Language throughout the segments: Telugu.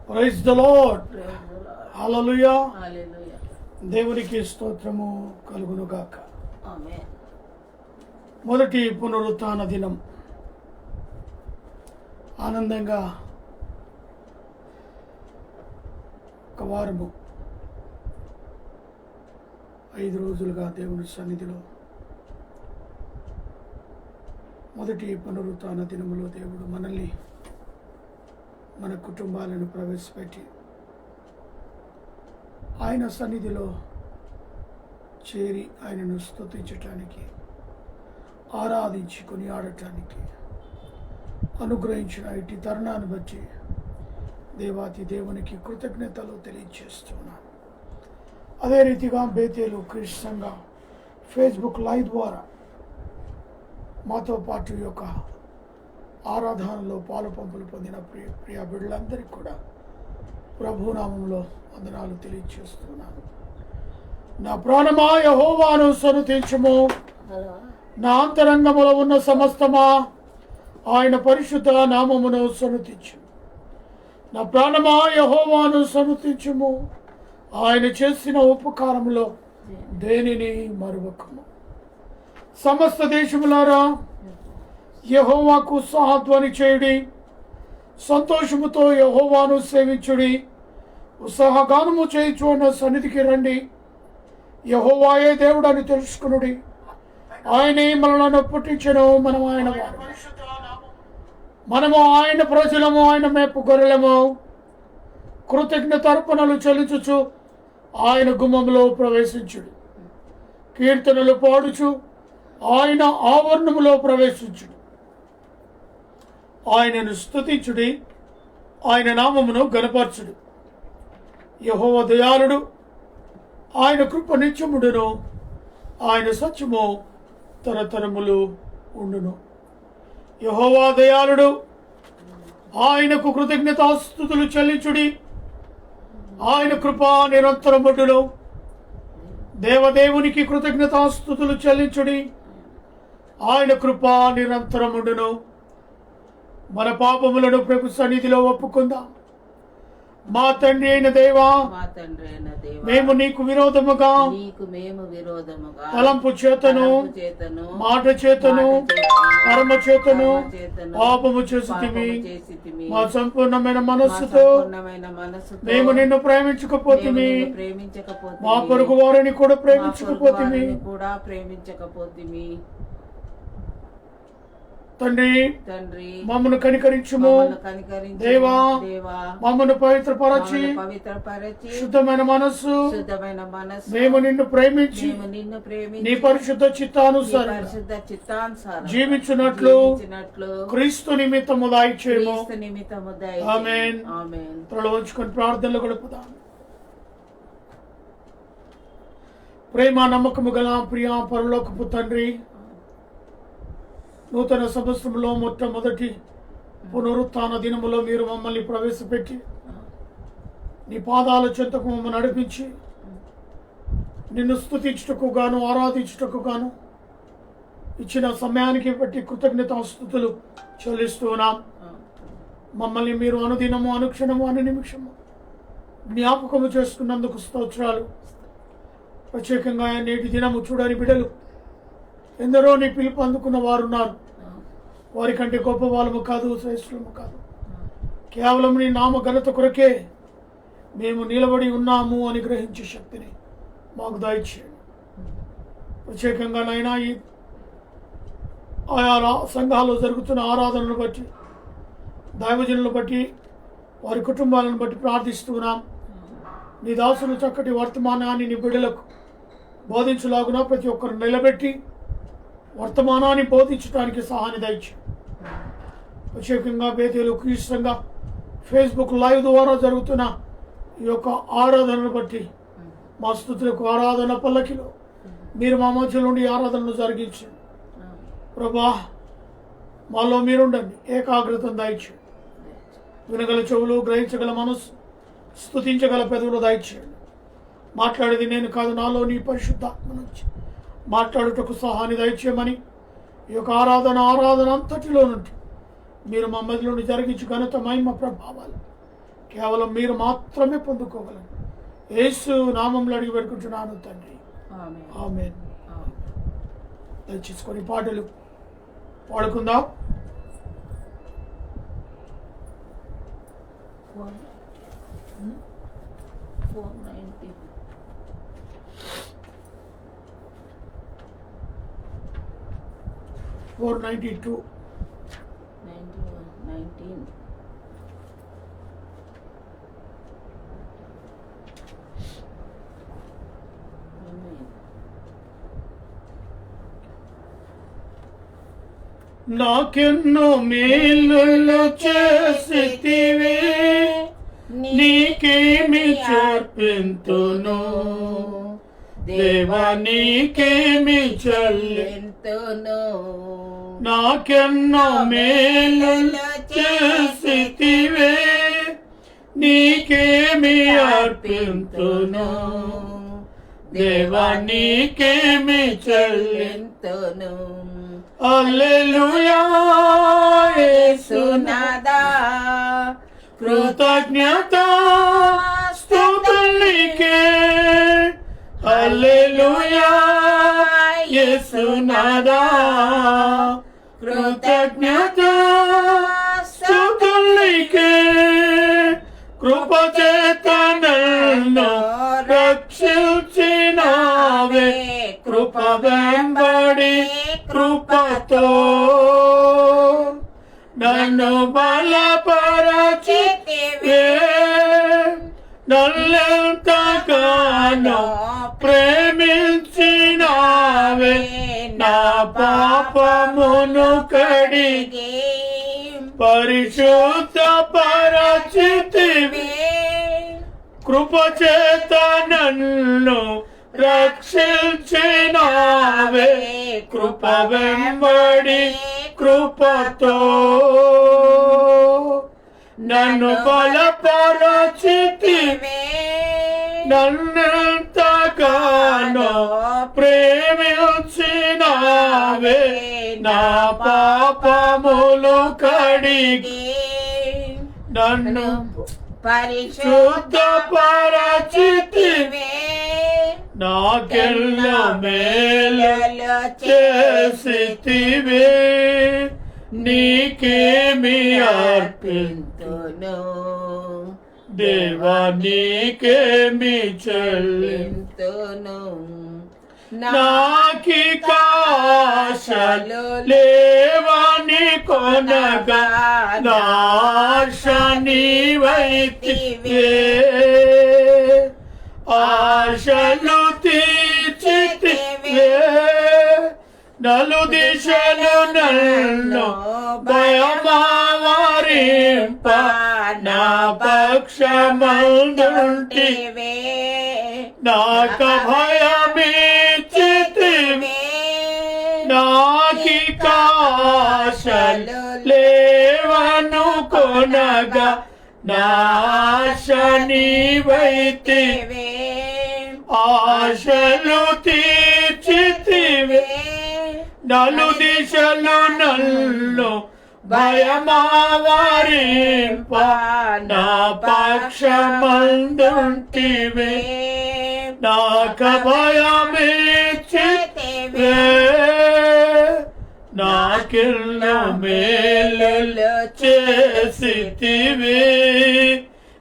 Praise the lord. Praise the Lord. Hallelujah. Hallelujah. దేవునికి స్తోత్రము కలుగును గాక. Amen. మొదటి పునరుత్థాన దినం ఆనందంగా ఒక వారము 5 రోజులుగా దేవుని సన్నిధిలో మొదటి పునరుత్థాన దినములో దేవుడు మనల్ని మన కుటుంబాలను ప్రవేశపెట్టి ఆయన సన్నిధిలో చేరి ఆయనను స్తుతించటానికి, ఆరాధించి కొనియాడటానికి అనుగ్రహించిన ఇటు తరుణాన్ని బట్టి దేవాతి దేవునికి కృతజ్ఞతలు తెలియజేస్తున్నాను. అదే రీతిగా బేతేలు క్రీస్తు సంఘ ఫేస్బుక్ లైవ్ ద్వారా మాతో పాటు ఈ యొక్క ఆరాధనలో పాలు పంపులు పొందిన ప్రియ బిడ్డలందరికీ కూడా ప్రభునామంలో వందనాలు తెలియజేస్తున్నాను. నా ప్రాణమా యెహోవాను స్తుతించుము, Hello. నా అంతరంగములో ఉన్న సమస్తమా ఆయన పరిశుద్ధ నామమును స్తుతించు. నా ప్రాణమా యెహోవాను స్తుతించుము, ఆయన చేసిన ఉపకారములో దేనిని మరువకము. సమస్త దేశములారా యెహోవాకు ఉత్సాహధ్వని చేయుడి, సంతోషముతో యెహోవాను సేవించుడి. ఉత్సాహగానము చేయుచు ఆయన సన్నిధికి రండి. యెహోవాయే దేవుడని తెలుసుకునుడి. ఆయనే మనలను పుట్టించెను, మనము ఆయన వారము. మనము ఆయన ప్రజలము, ఆయన మేపు గొర్రెలము. కృతజ్ఞత అర్పణలు చెల్లించుచు ఆయన గుమ్మములో ప్రవేశించుడు. కీర్తనలు పాడుచు ఆయన ఆవరణములో ప్రవేశించుడు. ఆయనను స్తుతించుడి, ఆయన నామమును గణపరచుడు. యెహోవా దయాళుడు, ఆయన కృప నిత్యముడును, ఆయన సత్యము తరతరములు ఉండును. యెహోవా దయాళుడు, ఆయనకు కృతజ్ఞతాస్తుతులు చెల్లించుడి. ఆయన కృప నిరంతరముండును. దేవదేవునికి కృతజ్ఞతాస్తుతులు చెల్లించుడి. ఆయన కృప నిరంతరముండును. మన పాపములను ప్రభు సన్నిధిలో ఒప్పుకుందాం. మా తండ్రి అయిన దేవా, మేము నీకు విరోధముగా తలంపు చేతను, మాట చేతను, కర్మ చేతను పాపము చేసితిమి. మా సంపూర్ణమైన మనస్సుతో మేము నిన్ను ప్రేమించకపోతిమి, మా పొరుగు వారిని కూడా ప్రేమించకపోతిమి. తండ్రి, మమ్మను కనికరించుము. దేవా, మమ్మను పవిత్రపరచి శుద్ధమైన మనస్సు మేము నిన్ను ప్రేమించి నీ పరిశుద్ధ చిత్తానుసారం జీవించున్నట్లు క్రీస్తు నిమిత్తము దయచేయము. ఆమేన్. త్వరలో ఉంచుకొని ప్రార్థనలు గడుపుదాం. ప్రేమ నమ్మకము గల ప్రియ పరలోకపు తండ్రి, నూతన సంవత్సరంలో మొట్టమొదటి పునరుత్థాన దినములో మీరు మమ్మల్ని ప్రవేశపెట్టి నీ పాదాల చెంతకు మమ్మల్ని నడిపించి నిన్ను స్తుతించుటకు గాను, ఆరాధించుటకు గాను ఇచ్చిన సమయానికి బట్టి కృతజ్ఞతాస్తుతులు చెల్లిస్తున్నాం. మమ్మల్ని మీరు అనుదినము, అనుక్షణము, అను నిమిషము జ్ఞాపకము చేసుకున్నందుకు స్తోత్రాలు. ప్రత్యేకంగా నేటి దినము చూడని బిడ్డలు ఎందరో నీ పిలుపు అందుకున్న వారు ఉన్నారు. వారి కంటే గొప్ప వాళ్ళము కాదు, శ్రేష్ఠులము కాదు. కేవలం నీ నామ ఘనత కొరకే మేము నిలబడి ఉన్నాము అని గ్రహించే శక్తిని మాకు దయచేయండి. ప్రత్యేకంగా నైనా ఈ ఆయా సంఘాల్లో జరుగుతున్న ఆరాధనను బట్టి, దైవజనులను బట్టి, వారి కుటుంబాలను బట్టి ప్రార్థిస్తున్నాం. నీ దాసులు చక్కటి వర్తమానాన్ని నీ బిడ్డలకు బోధించలాగున ప్రతి ఒక్కరు నిలబెట్టి వర్తమానాన్ని బోధించడానికి సహాయం దయచేయండి. ప్రత్యేకంగా బేతేలు క్రీస్తు సంఘ ఫేస్బుక్ లైవ్ ద్వారా జరుగుతున్న ఈ యొక్క ఆరాధనను బట్టి మా స్తుతులకు ఆరాధన పల్లకిలో మీరు మా మధ్య నుండి ఆరాధనను జరిగించండి. ప్రభా, మాలో మీరుండండి. ఏకాగ్రతను దయచేయండి. వినగల చెవులు, గ్రహించగల మనస్సు, స్తుతించగల పెదవులు దయచేయండి. మాట్లాడేది నేను కాదు, నాలో నీ పరిశుద్ధాత్మ నుంచి మాట్లాడుటకు సహాయాన్ని దయచేయమని ఈ యొక్క ఆరాధన అంతటిలో నుండి మీరు మా మధ్యలో జరిగించి ఘనత, మహిమ, ప్రభావాలు కేవలం మీరు మాత్రమే పొందుకోగలరు. యేసు నామంలో అడిగి పెట్టుకుంటున్నాను తండ్రి, ఆమేన్. ఆమేన్. ఆమేన్. దయచేసి కొన్ని పాటలు పాడుకుందాం. ఫోర్ 490 492 91 19 ఆమేన్. నాకెన్నో మేలులు చేసితివి, నీకేమి చూపింతును దేవా, నీకేమి ఎంతోనో నాకెన్నో మేలులు చేసితివి, నీకేమి అర్పింతును దేవా, నీకేమి ఎంతోనో హల్లెలూయా యేసునాదా కృతజ్ఞత స్తుతులకే. హల్లెలూయా యేసునాదా కృతజ్ఞత స్తుతులకే. కృపచేత నన్ను రక్షించినావే, కృప వెంబడి కృపతో నన్ను బలపరచితివే, నన్నెంతగానో ప్రేమించినావే, నా పాపమును కడిగి పరిశుద్ధ పరచితివే. కృపచేత నన్ను రక్షించినావే, కృప వెంబడి కృపతో నన్ను బలపరచితివే, నన్నెంతగానో ప్రేమించినావే, నా పాపములు కడిగి నన్ను పరిశుద్ధ పరచితివే. నాకెల్ల మేలు చేసితివే, నీకేమి అర్పింతును దేవా, నీకేమి చెల్లింతును. నాకిక ఆశలు లేవని కొనగా నాశ నీవైతివే, ఆశలు తీర్చితివే, నలు దిశలు నన్ను భయమావరింప, నా పక్షమందుంటివే, నాక భయమిచ్చితివే. నాకిక ఆశలు లేవను కొనగా నాశ నీవైతివే, ఆశలు తీర్చితివే, నలు దిశలు నన్ను భయమావరింప, నా పక్షమందుంటివే, నాక భయమిచ్చితివే. నాకెల్ల మేలు చేసితివే,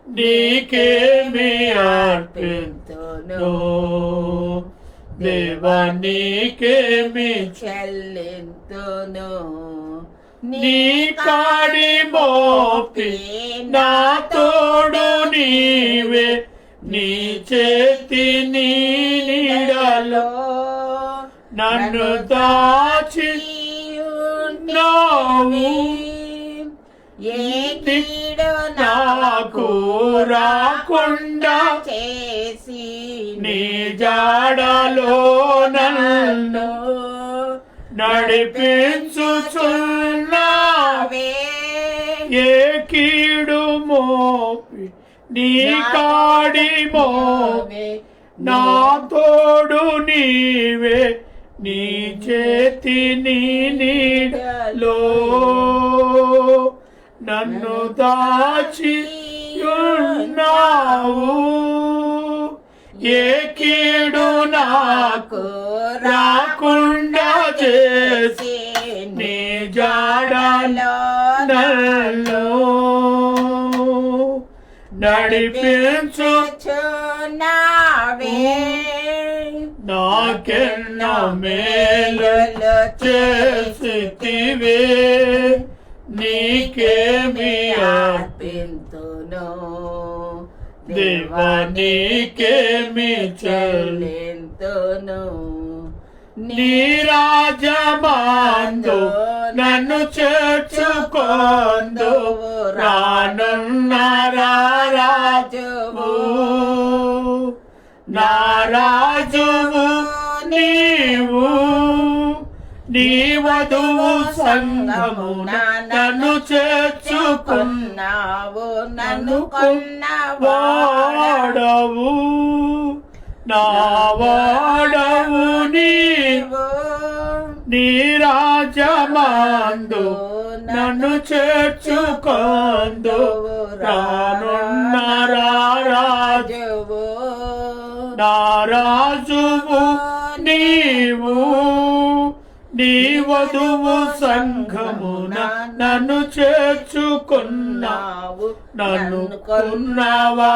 నీకేమి అర్పింతును దేవా, నీకేమి చెల్లింతును. నీ కాడి మోపి నా తోడు నీవే, నీ చేతి నీ నీడలో నన్ను దాచి ఉన్నావు. ఏ కీడు నాకు రాకుండా చేసి నీ జాడలో నన్ను నడిపించుచున్నావే. ఏ కీడు మోపి నీ కాడి మోపి నా తోడు నీవే, నీ చేతి నీ నీడలో నన్ను దాచి ఉన్నావు, ఏ కీడు నాకు రాకుండా చేసి నీ జాడలో నన్ను నడిపించుచున్నావే. నాకెన్నో మేలులు చేసితివే, నీకేమి అర్పింతును దేవా, నీకేమి చెల్లింతును. నీ రాజమందు నన్ను చేర్చుకొందు, రానున్న రాజువు, నా రాజువు నీవు. నీ వధువు సంగమున నన్ను చేర్చుకున్నావు, నన్ను కొన్నవాడవు, నా వాడవు నీవు. నీ రాజమందు నన్ను చేర్చుకొందు, రానున్న రాజువు, నా రాజువు నీవు. నీ వధువు సంఘమున నన్ను చేర్చుకున్నావు, నన్ను కొన్నవాడవు,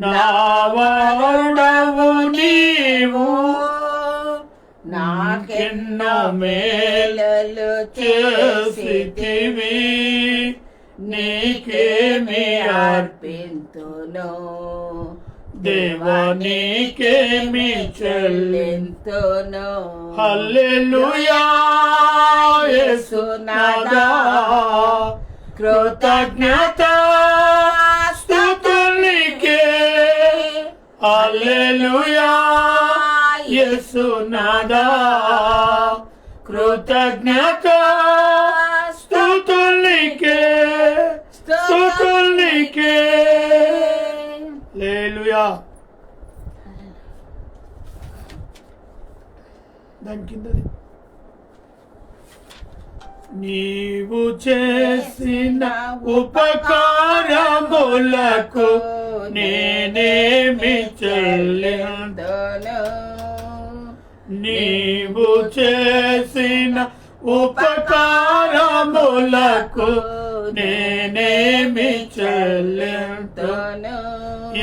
నా వాడవు నీవు. నాకెన్నో మేలులు చేసితివి, నీకేమి అర్పింతును దేవా, నీకేమి చెల్లింతును. హల్లెలూయా యేసునాథా, కృతజ్ఞత స్తుతులకే. హల్లెలూయా యేసునాథా, కృతజ్ఞత స్తుతులకే, స్తుతులకే. హల్లెలూయా. దాని కిందది, నీవు చేసిన ఉపకారములకు నేనేమి చెల్లింతును. నీవు చేసిన ఉపకారములకు నేనేమి చెల్లింతును.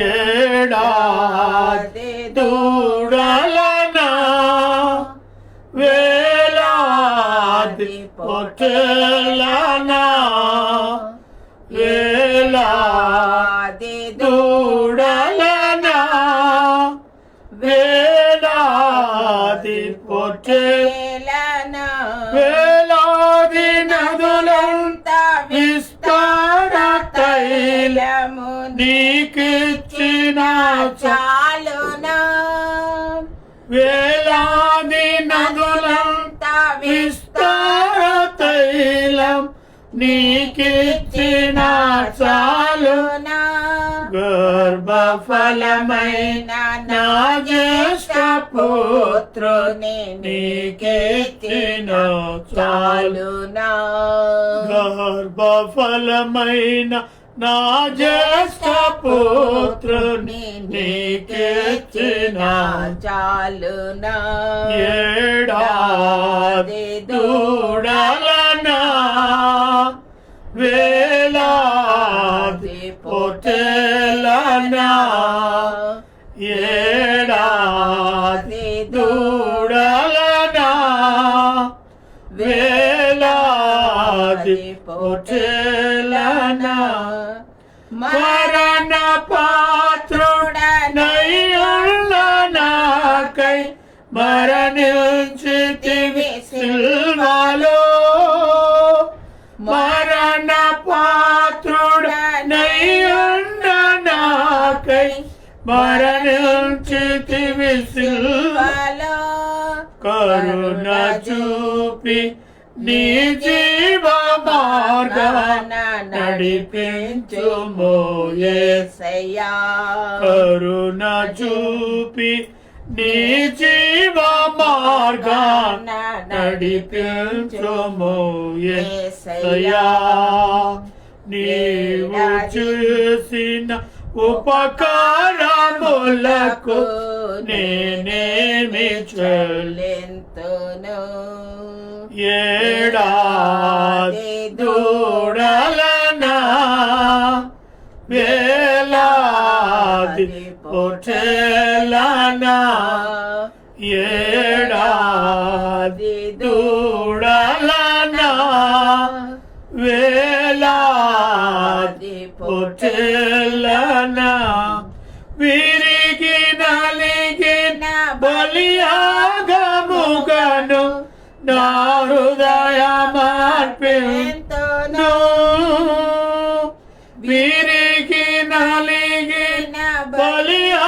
ఏడాది దూడలనా, వేలాది పొట్టేలనా, వేలాది దూడలనా, వేలాది పొట్టేలనా, వేలాది నదులంత విస్తార తైలము నీకిచ్చిన చాలునా. వేలాది నదులంత విస్తార తైలం నీకిచ్చిన చాలునా. గర్భఫలమైన నా జ్యేష్ఠ పుత్రుని నీకిచ్చిన చాలునా. గర్భఫలమైన నా జ్యేష్ఠ పుత్రుని నీకిచ్చిన చాలునా. ఏడాది దూడలనా, వేలాది పొట్టేలనా, ఏడాది దూడలనా, వేలాది పొట్టేలనా. మరణ పాత్రుడనైయున్న నాకై మరణించితివి సిల్వలో. మరణ పాత్రుడనైయున్న నాకై మరణించితివి సిల్వలో. కరుణ చూపి నీ జీవ మార్గాన నడిపించుము యేసయ్యా. కరుణ చూపి నీ జీవ మార్గాన నడిపించుము యేసయ్యా. నీవు చేసిన ఉపకారములకు నేనేమి చెల్లింతును. ఏడాది దూడలనా వేలాది పొట్టేలనా ఏడాది దూడలనా వేలాది పొట్టేలనా విరిగి నలిగిన బలియాగముగను నా హృదయమర్పింతును. విరిగి నలిగిన బలియాగముగను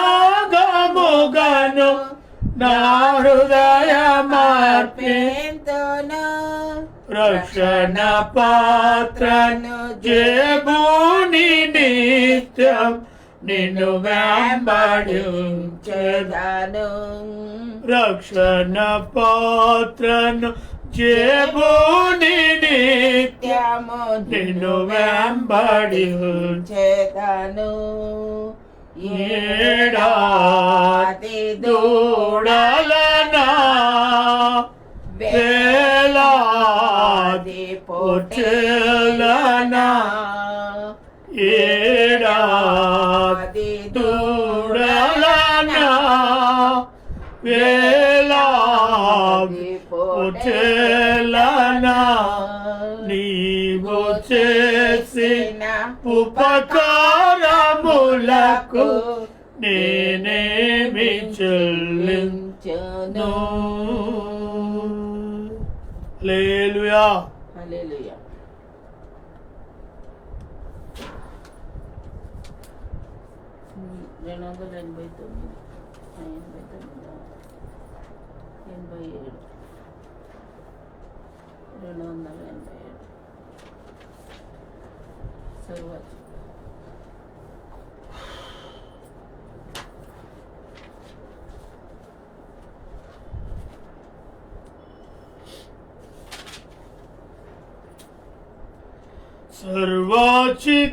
నా హృదయమర్పింతును. రక్షణ పాత్రను జేబుని నిత్యం నిన్ను వెంబడించెదను. రక్షణ పాత్రను జేబుని నిత్యము నిన్ను వెంబడించెదను. ఏడాది దూడలనా వేలాది పొట్టేలనా ఏడాది దూడలనా వేలాది పొట్టేలనా నీవు చేసిన ఉపకారములకు నేనేమి చెల్లించును. హల్లెలూయా. హల్లెలూయా. రెండు 287 చదవచ్చు.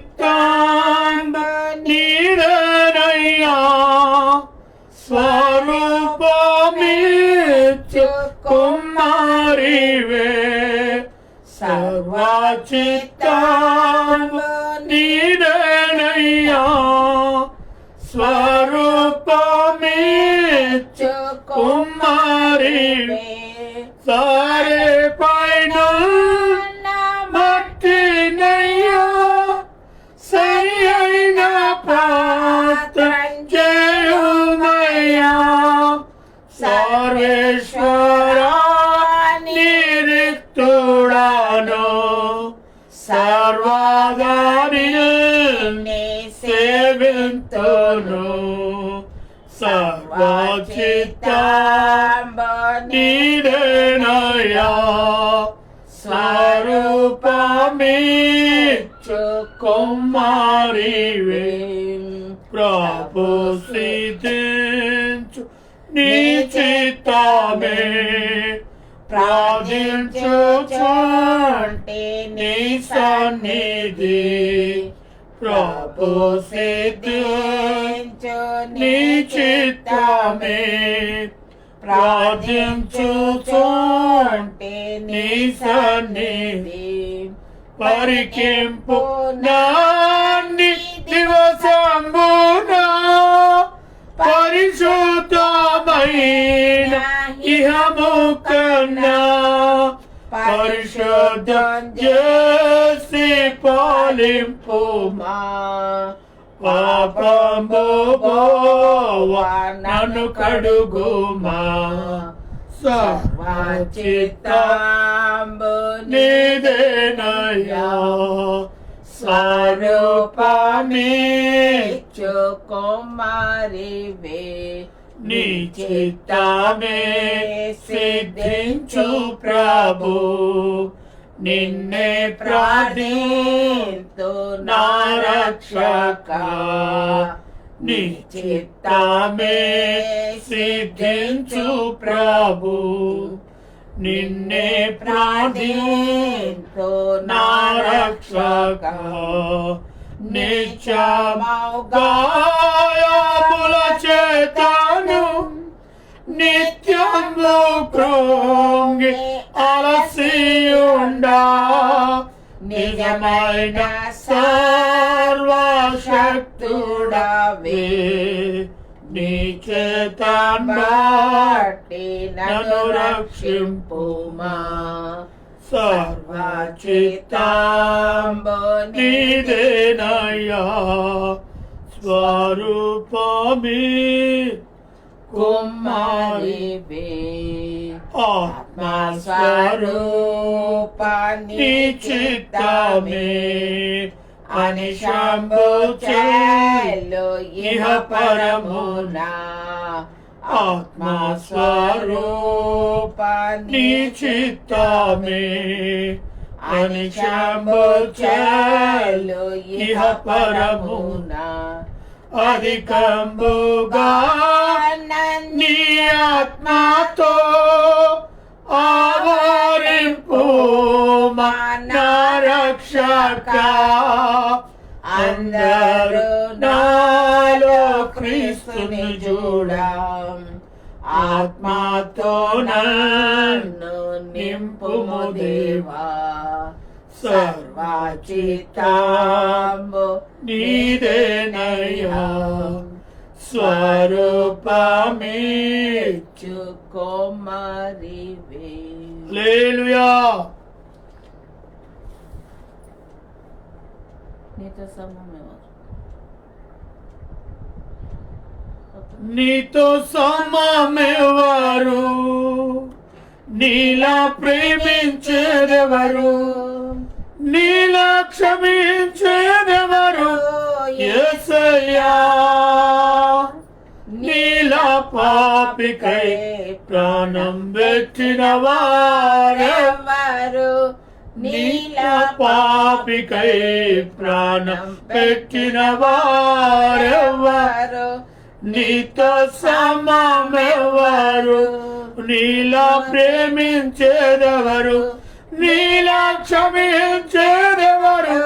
సర్వచిత్తాంబ నీడనయ్యా స్వరూపమిచ్చు కుమారివే. సర్వచిత్తాంబ నీడనయ్యా స్వరూపమిచ్చు కుమారివే. సారే పైన మట్టినయ్యా సరి అయిన పాత్రం చేయుమయ్యా. సర్వేశ్వరా నిరిక్తుడాను సర్వదా నిన్నే సేవింతును. సర్వచిత్తాంబ నీడేనయ్యా స్వరూపమిచ్చు కుమారివే. ప్రపుసిద్ధించు నీ చిత్తమే ప్రార్థించుచుంటే నీ సన్నిధి. ప్రపుసిద్ధించు నీ చిత్తమే ప్రార్థించుచుంటే నీ సన్నిధి. పరికింపు నాన్ని దివసంబునా పరిశుద్ధమైన ఇహము కన్నా పరిశుద్ధం చేసి పాలింపుమా. పాపము పోవా నన్ను కడుగుమా. సర్వచిత్తాంబు నీదేనయ్యా స్వరూపమిచ్చు కుమారివే. నీ చిత్తమే సిద్ధించు ప్రభు నిన్నే ప్రార్థింతు నా రక్షక. నీ చిత్తమే సిద్ధించు ప్రభు నిన్నే ప్రార్థింతు నా రక్షక నిత్యమౌగాయముల చేతను నిత్యము కృంగి అలసియుండా నిజమైన సర్వశక్తుడవే నీ చేతన్ బట్టి నన్ను రక్షింపుమా సర్వచిత్తంబు నీదేనయ్యా స్వరూపమే కుమారివే ఆత్మస్వరూపాన్ని చిత్తమే అనిశంభు చేలు ఇహ పరమునా ఆత్మస్వరూపాన్ని చిత్తమే అనిశంభు చేలు ఇహ పరమునా అధికంబుగా నీ ఆత్మతో ఆవరింపు నా రక్షక అందరూ నాలో క్రీస్తుని చూడం ఆత్మతో నన్ను నింపుము దేవా సర్వచిత్తంబు నీదేనయ్యా స్వరూపమిచ్చుకోమరివే. హల్లెలూయా. నీతో సమమెవరు నీలా ప్రేమించేదెవరు నీలా క్షమించేదెవరు యేసయ్యా నీలా పాపికై ప్రాణం పెట్టిన వారెవరు నీలా పాపికై ప్రాణం పెట్టిన వారెవరు నీతో సమమెవరు నీలా ప్రేమించేదెవరు నీలా క్షమించేదెవరు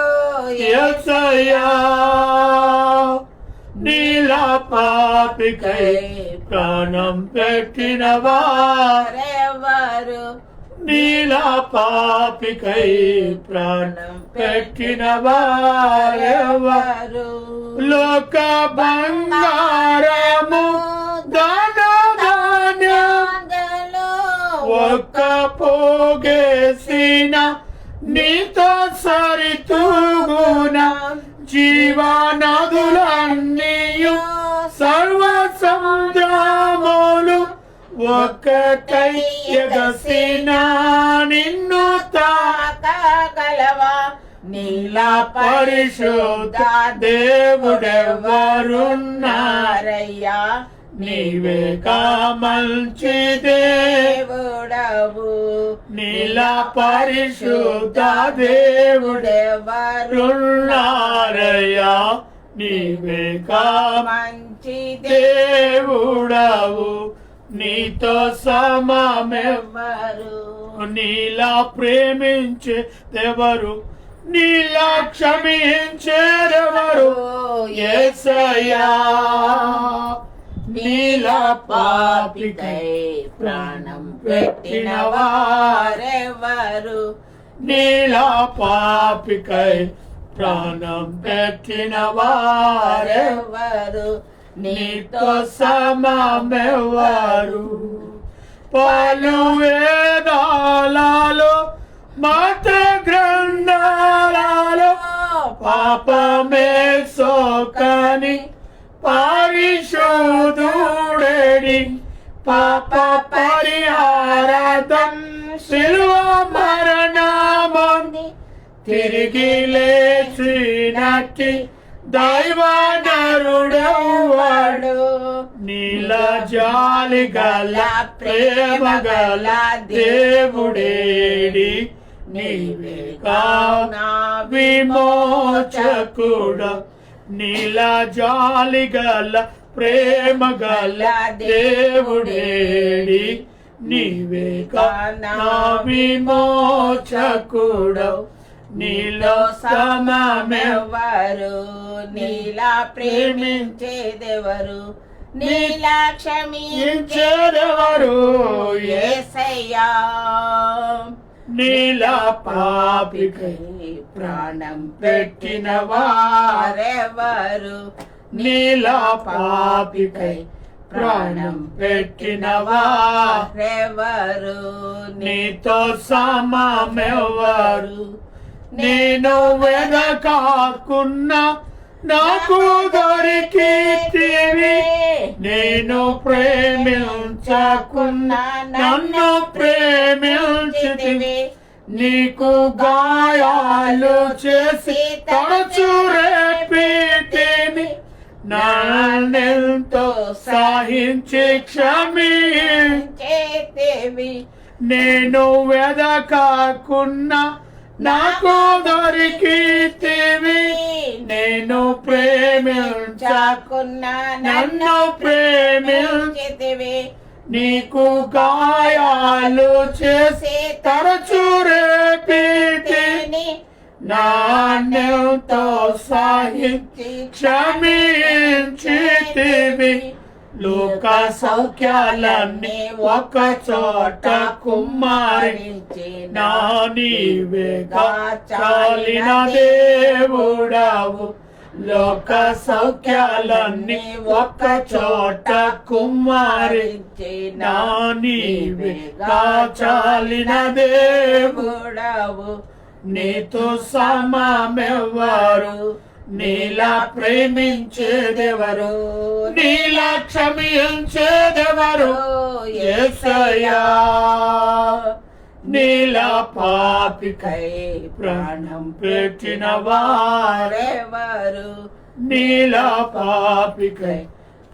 యేసయ్యా నీలా పాపికై ప్రాణం పెట్టిన వారెవరు నీలా పాపికై ప్రాణం పెట్టిన వారెవరు లోక బంగారము ధనధాన్యాలు ఒక్క పోగేసిన నీతో సరితూగున జీవనదులన్నీయు సర్వ సముద్రములు ఒక్కటై ఎగసిన నిన్ను తాకగలవా నీలా పరిశుద్ధ దేవుడెవరున్నారయ్యా నీవే మంచి దేవుడవు నీలా పరిశుద్ధ దేవుడెవరున్నారయ్యా నీవే మంచి దేవుడవు నీతో సమమెవరు నీలా ప్రేమించేదెవరు నీలా క్షమించేదెవరు యేసయ్యా నీలా పాపికై ప్రాణం పెట్టిన వారెవరు నీలా పాపికై ప్రాణం పెట్టిన వారెవరు నీతో సమమెవరు పలు వేదాలలో మత గ్రంథాలలో పాపమే సోకని పరిశోధుడేడి పాప పరిహారార్థం శిలువ మరణమొంది తిరిగి లేచినట్టి దైవనరుడెవ్వడు నీల జాలి గల ప్రేమ గల దేవుడేడి నీవేగా నా విమోచకుడు నీల జాలి గల ప్రేమ గల దేవుడేడి నీవేగా నా విమోచకుడవు, నీలో సమమెవ్వరు, నీలా ప్రేమించేదెవరు, నీలా క్షమించేదెవరు, యేసయ్యా. నీలా పాపికై ప్రాణం పెట్టిన వారెవరు, నీలా పాపికై ప్రాణం పెట్టిన వారెవరు, నీతో సమమెవ్వరు. నేను వెదకాకున్నా నాకు దొరికితివి, నేను ప్రేమించకున్నా నన్ను ప్రేమించితివి. నీకు గాయాలు చేసి తరచు రేపితివి, నన్నెంతో సహించి క్షమించేతివి. నేను వెదకాకున్నా నాకు దొరికితివి, నేను ప్రేమించకున్నా నన్ను ప్రేమించితివి. నీకు గాయాలు చేసి తరచు రేపితివి, నాన్నెంతో సహించి క్షమించితివి. లోక సౌఖ్యాలన్నీ ఒక చోట కుమ్మరించి నా నీవేగా చాలిన దేవుడవు. లోక సౌఖ్యాలన్నీ ఒక చోట కుమ్మరించి నా నీవేగా చాలిన దేవుడవు. నీతో సమమెవ్వరు, నీలా ప్రేమించేదెవరు, నీలా క్షమించేదెవరు, యేసయ్యా. నీలా పాపికై ప్రాణం పెట్టిన వారెవరు, నీలా పాపికై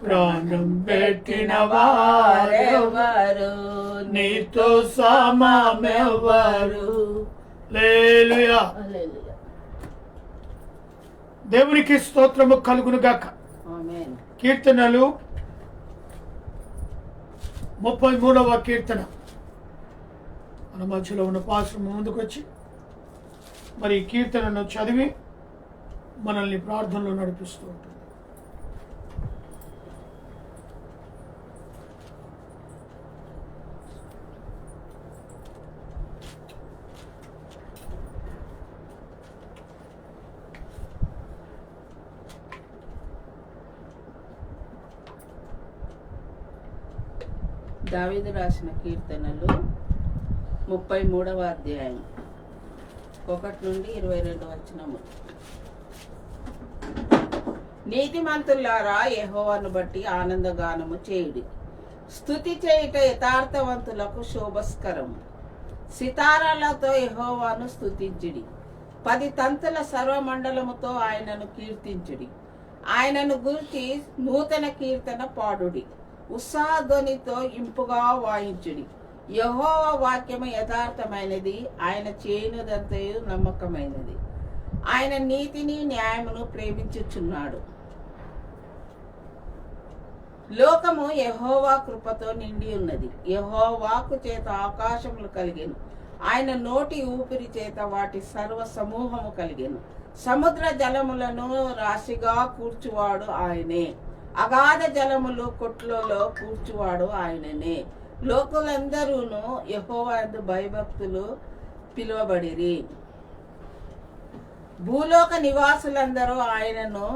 ప్రాణం పెట్టిన వారెవరు, నీతో సమమెవ్వరు. హల్లెలూయా. దేవునికి స్తోత్రము కలుగును గాక. ఆమేన్. కీర్తనలు 33వ కీర్తన. మన మధ్యలో ఉన్న పాస్టర్ ముందుకు వచ్చి మరి ఈ కీర్తనను చదివి మనల్ని ప్రార్థనలో నడిపిస్తూ ఉంటుంది. దావీదు రాసిన కీర్తనలు 33వ అధ్యాయం 1 నుండి 22 వచనము. నీతిమంతులారా యెహోవాను బట్టి ఆనందగానము చేయుడి, స్తుతి చేయుట యథార్థవంతులకు శోభస్కరము. సితారాలతో యెహోవాను స్తుతించుడి, 10 తంతుల సర్వమండలముతో ఆయనను కీర్తించుడి. ఆయనను గురించి నూతన కీర్తన పాడుడి, ఉత్సాహధ్వనితో ఇంపుగా వాయించుడి. యెహోవా వాక్యము యథార్థమైనది, ఆయన చేయనిదంతయు నమ్మకమైనది. ఆయన నీతిని న్యాయమును ప్రేమించుచున్నాడు. లోకము యెహోవా కృపతో నిండి ఉన్నది. యెహోవాకు చేత ఆకాశములు కలిగెను, ఆయన నోటి ఊపిరి చేత వాటి సర్వ సమూహము కలిగెను. సముద్ర జలములను రాశిగా కూర్చువాడు ఆయనే, అగాధ జలములు కొట్లలో కూర్చువాడు ఆయననే. లోకులందరూను యెహోవా యందు భయభక్తులు పిలువబడిరి. భూలోక నివాసులందరూ ఆయనను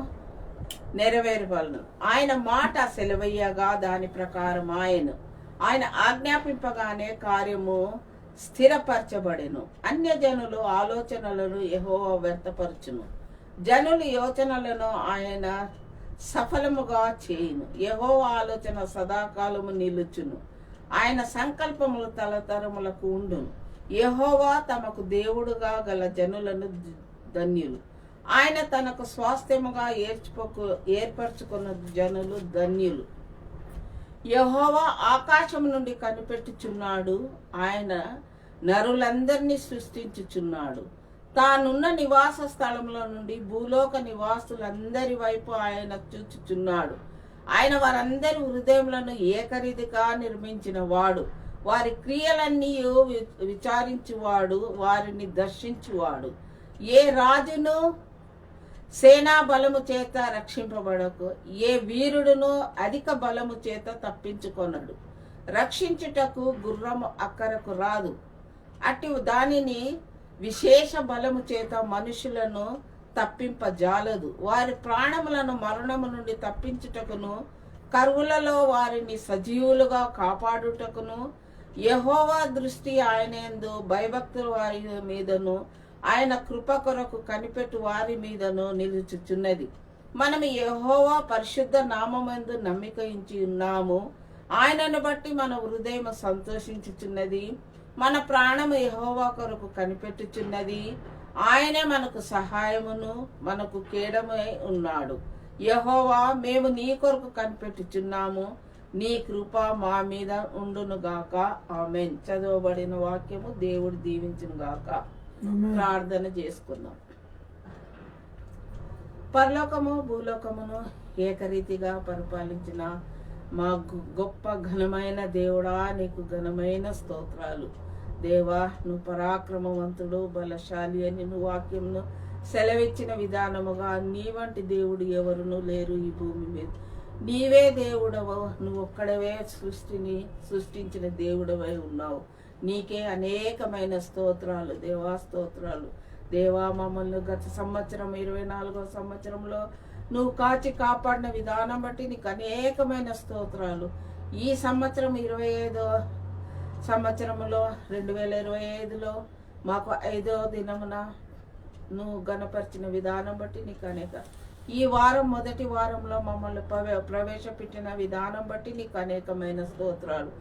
నెరవేర్వలను. ఆయన మాట సెలవయ్యగా దాని ప్రకారం ఆయన ఆజ్ఞాపింపగానే కార్యము స్థిరపరచబడెను. అన్యజనులు ఆలోచనలను యెహోవా వ్యర్థపరచును, జనులు యోచనలను ఆయన సఫలముగా చేయును. యెహోవా ఆలోచన సదాకాలము నిలుచును, ఆయన సంకల్పములు తరతరములకు ఉండును. యెహోవా తమకు దేవుడుగా గల జనులను ధన్యులు, ఆయన తనకు స్వాస్థ్యముగా ఏర్పరచుకున్న జనులు ధన్యులు. యెహోవా ఆకాశం నుండి కనిపెట్టుచున్నాడు, ఆయన నరులందరినీ సృష్టించుచున్నాడు. తానున్న నివాస స్థలంలో నుండి భూలోక నివాసులందరి వైపు ఆయన చూచుచున్నాడు. ఆయన వారందరి హృదయములను ఏకరీతిగా నిర్మించిన వాడు, వారి క్రియలన్నీ విచారించువాడు, వారిని దర్శించువాడు. ఏ రాజును సేనా బలము చేత రక్షింపబడకు, ఏ వీరుడును అధిక బలము చేత తప్పించుకొనడు. రక్షించుటకు గుర్రము అక్కరకు రాదు, అట్టి దానిని విశేష బలము చేత మనుషులను తప్పింపజాలదు. వారి ప్రాణములను మరణము నుండి తప్పించుటకును, కరువులలో వారిని సజీవులుగా కాపాడుటకును యెహోవా దృష్టి ఆయనందు భయభక్తుల వారి మీదను, ఆయన కృప కొరకు కనిపెట్టు వారి మీదను నిలుచుచున్నది. మనం యెహోవా పరిశుద్ధ నామమందు నమ్మిక ఉంచి ఉన్నాము. ఆయనను బట్టి మన హృదయం సంతోషించుచున్నది. మన ప్రాణము యెహోవా కొరకు కనిపెట్టుచున్నది. ఆయనే మనకు సహాయమును మనకు కేడమై ఉన్నాడు. యెహోవా, మేము నీ కొరకు కనిపెట్టుచున్నాము. నీ కృప మా మీద ఉండును గాక. ఆమేన్. చదవబడిన వాక్యము దేవుడు దీవించును గాక. ప్రార్థన చేసుకుందాం. పరలోకము భూలోకమును ఏకరీతిగా పరిపాలించిన మా గొప్ప ఘనమైన దేవుడా, నీకు ఘనమైన స్తోత్రాలు. దేవా, నువ్వు పరాక్రమవంతుడు, బలశాలి అని నువ్వు వాక్యమును సెలవిచ్చిన విధానముగా నీ వంటి దేవుడు ఎవరునూ లేరు ఈ భూమి మీద. నీవే దేవుడవు, నువ్వు ఒక్కడవే సృష్టించిన దేవుడవై ఉన్నావు. నీకే అనేకమైన స్తోత్రాలు దేవా, స్తోత్రాలు దేవా. మమ్మల్ని గత సంవత్సరం 24వ సంవత్సరంలో నువ్వు కాచి కాపాడిన విధానం బట్టి నీకు అనేకమైన స్తోత్రాలు. ఈ సంవత్సరం 25వ సంవత్సరంలో 2025లో మాకు 5వ దినమున నువ్వు గణపరిచిన విధానం బట్టి నీకు అనేక, ఈ వారం మొదటి వారంలో మమ్మల్ని ప్రవేశపెట్టిన విధానం బట్టి నీకు అనేకమైన స్తోత్రాలు.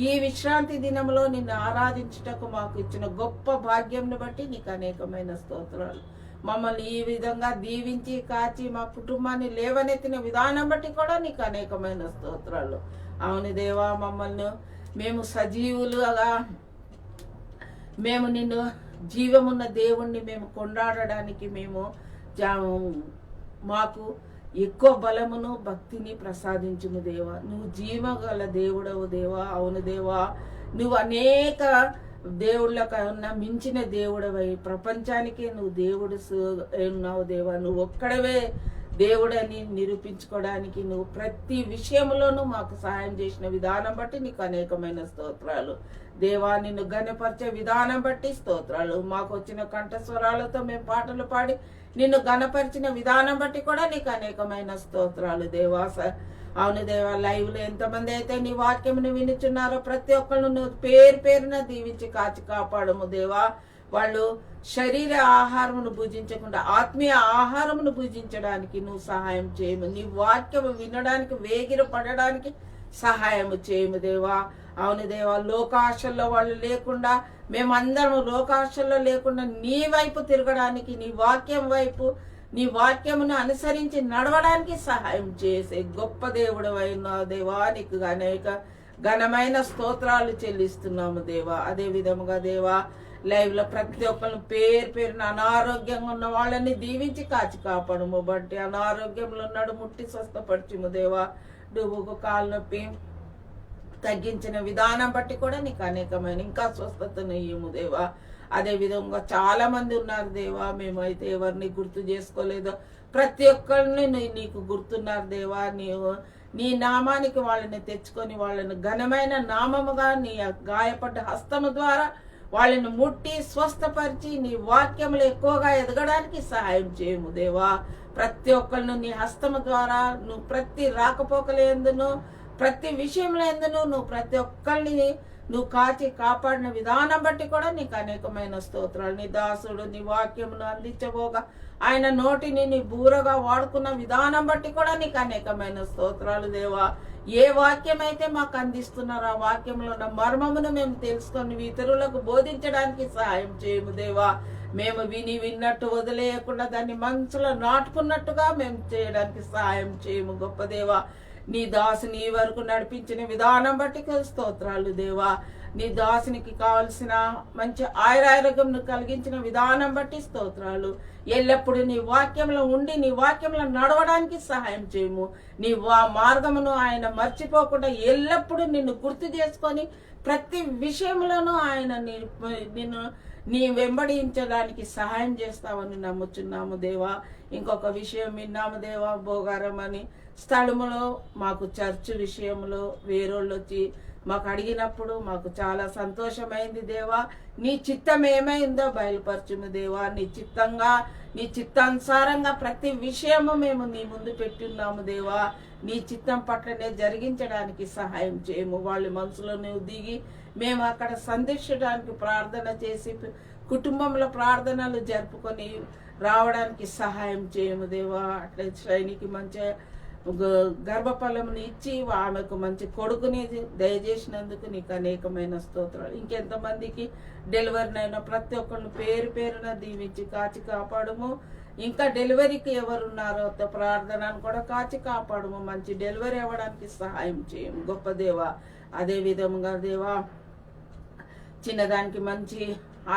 ఈ విశ్రాంతి దినంలో నిన్ను ఆరాధించుటకు మాకు ఇచ్చిన గొప్ప భాగ్యంను బట్టి నీకు అనేకమైన స్తోత్రాలు. మమ్మల్ని ఈ విధంగా దీవించి కాచి మా కుటుంబాన్ని లేవనెత్తిన విధానం బట్టి కూడా నీకు అనేకమైన స్తోత్రాలు. అవును దేవా, మమ్మల్ని మేము సజీవులుగా, మేము నిన్ను జీవమున్న దేవుణ్ణి మేము కొண்டாడడానికి మాకు ఎక్కువ బలమును భక్తిని ప్రసాదించుము దేవా. నువ్వు జీవగల దేవుడవు దేవా. అవును దేవా, నువ్వు అనేక దేవుళ్ళ కన్నా మించిన దేవుడవై ప్రపంచానికే నువ్వు దేవుడు ఉన్నావు దేవా. నువ్వు ఒక్కడవే దేవుడని నిరూపించుకోవడానికి నువ్వు ప్రతి విషయంలోనూ మాకు సహాయం చేసిన విధానం బట్టి నీకు అనేకమైన స్తోత్రాలు దేవా. నిన్ను ఘనపరిచే విధానం బట్టి స్తోత్రాలు. మాకు వచ్చిన కంఠస్వరాలతో మేము పాటలు పాడి నిన్ను ఘనపరిచిన విధానం బట్టి కూడా నీకు అనేకమైన స్తోత్రాలు దేవా. అవును దేవా, లైవ్లో ఎంతమంది అయితే నీ వాక్యమును వినుచున్నారో ప్రతి ఒక్కళ్ళు నువ్వు పేరు పేరున దీవించి కాచి కాపాడము దేవా. వాళ్ళు శరీర ఆహారమును భుజించకుండా ఆత్మీయ ఆహారమును భుజించడానికి నువ్వు సహాయం చేయము. నీ వాక్యము వినడానికి వేగిర పడడానికి సహాయము చేయము దేవా. అవును దేవా, లోకాశల్లో వాళ్ళు లేకుండా, మేమందరం లోకాశల్లో లేకుండా నీ వైపు తిరగడానికి, నీ వాక్యం వైపు, నీ వాక్యమును అనుసరించి నడవడానికి సహాయం చేసే గొప్ప దేవుడు అయిన దేవా. నీకు అనేక ఘనమైన స్తోత్రాలు చెల్లిస్తున్నాము దేవా. అదే విధముగా దేవా, లైవ్ లో ప్రతి ఒక్కరు పేరున అనారోగ్యంగా ఉన్న వాళ్ళని దీవించి కాచి కాపాడము. బట్టి అనారోగ్యంలో ఉన్నాడు ముట్టి స్వస్థపరచుము దేవా. డుబుకు కాలు నొప్పి తగ్గించిన విధానం బట్టి కూడా నీకు అనేకమైన ఇంకా స్వస్థతను ఇయ్యము దేవా. అదే విధంగా చాలా మంది ఉన్నారు దేవా, మేమైతే ఎవరిని గుర్తు చేసుకోలేదో ప్రతి ఒక్కరిని నీకు గుర్తున్నారు దేవా. నీ నామానికి వాళ్ళని తెచ్చుకొని వాళ్ళని ఘనమైన నామముగా నీ గాయపడ్డ హస్తము ద్వారా వాళ్ళని ముట్టి స్వస్థపరిచి నీ వాక్యములు ఎక్కువగా ఎదగడానికి సహాయం చేయము దేవా. ప్రతి ఒక్కరిని నీ హస్తము ద్వారా నువ్వు ప్రతి రాకపోకలేందును ప్రతి విషయంలో ఎందును నువ్వు ప్రతి ఒక్కరిని నువ్వు కాచి కాపాడిన విధానం బట్టి కూడా నీకు అనేకమైన స్తోత్రాలు. నీ దాసుడు నీ వాక్యమును అందించబోగా ఆయన నోటిని నీ బూరగా వాడుకున్న విధానం బట్టి కూడా నీకు అనేకమైన స్తోత్రాలు దేవా. ఏ వాక్యం అయితే మాకు అందిస్తున్నారో ఆ వాక్యంలో ఉన్న మర్మమును మేము తెలుసుకొని ఇతరులకు బోధించడానికి సహాయం చేయము దేవా. మేము విన్నట్టు వదిలేయకుండా దాన్ని మనసులో నాటుకున్నట్టుగా మేము చేయడానికి సహాయం చేయము గొప్ప దేవా. నీ దాసు నీ వరకు నడిపించిన విధానం బట్టి స్తోత్రాలు దేవా. నీ దాసునికి కావలసిన మంచి ఆయురారోగ్యం కలిగించిన విధానం బట్టి స్తోత్రాలు. ఎల్లప్పుడూ నీ వాక్యంలో ఉండి నీ వాక్యంలో నడవడానికి సహాయం చేయము. నీ మార్గమును ఆయన మర్చిపోకుండా ఎల్లప్పుడూ నిన్ను గుర్తు చేసుకొని ప్రతి విషయంలోనూ ఆయన నిన్ను నీ వెంబడించడానికి సహాయం చేస్తావని నమ్ముచున్నాము దేవా. ఇంకొక విషయం విన్నాము దేవా, భోగారం అని స్థలములో మాకు చర్చ్ విషయంలో వేరోళ్ళు వచ్చి మాకు అడిగినప్పుడు మాకు చాలా సంతోషమైంది దేవా. నీ చిత్తం ఏమైందో బయలుపరచుము దేవా. నీ చిత్తానుసారంగా ప్రతి విషయము మేము నీ ముందు పెట్టున్నాము దేవా. నీ చిత్తం పట్లనే జరిగించడానికి సహాయం చేయము. వాళ్ళ మనసులో నువ్వు దిగి మేము అక్కడ సందర్శించడానికి ప్రార్థన చేసి కుటుంబంలో ప్రార్థనలు జరుపుకొని రావడానికి సహాయం చేయము దేవా. అట్లా శ్రేణికి మంచి గర్భఫలముని ఇచ్చి ఆమెకు మంచి కొడుకుని దయచేసినందుకు నీకు అనేకమైన స్తోత్రాలు. ఇంకెంతమందికి డెలివరీ అయినా ప్రతి ఒక్కరిని పేరు పేరున దీవించి కాచి కాపాడము. ఇంకా డెలివరీకి ఎవరున్నారో ప్రార్థనను కూడా కాచి కాపాడము. మంచి డెలివరీ అవ్వడానికి సహాయం చేయము గొప్ప దేవా. అదే విధముగా దేవా, చిన్నదానికి మంచి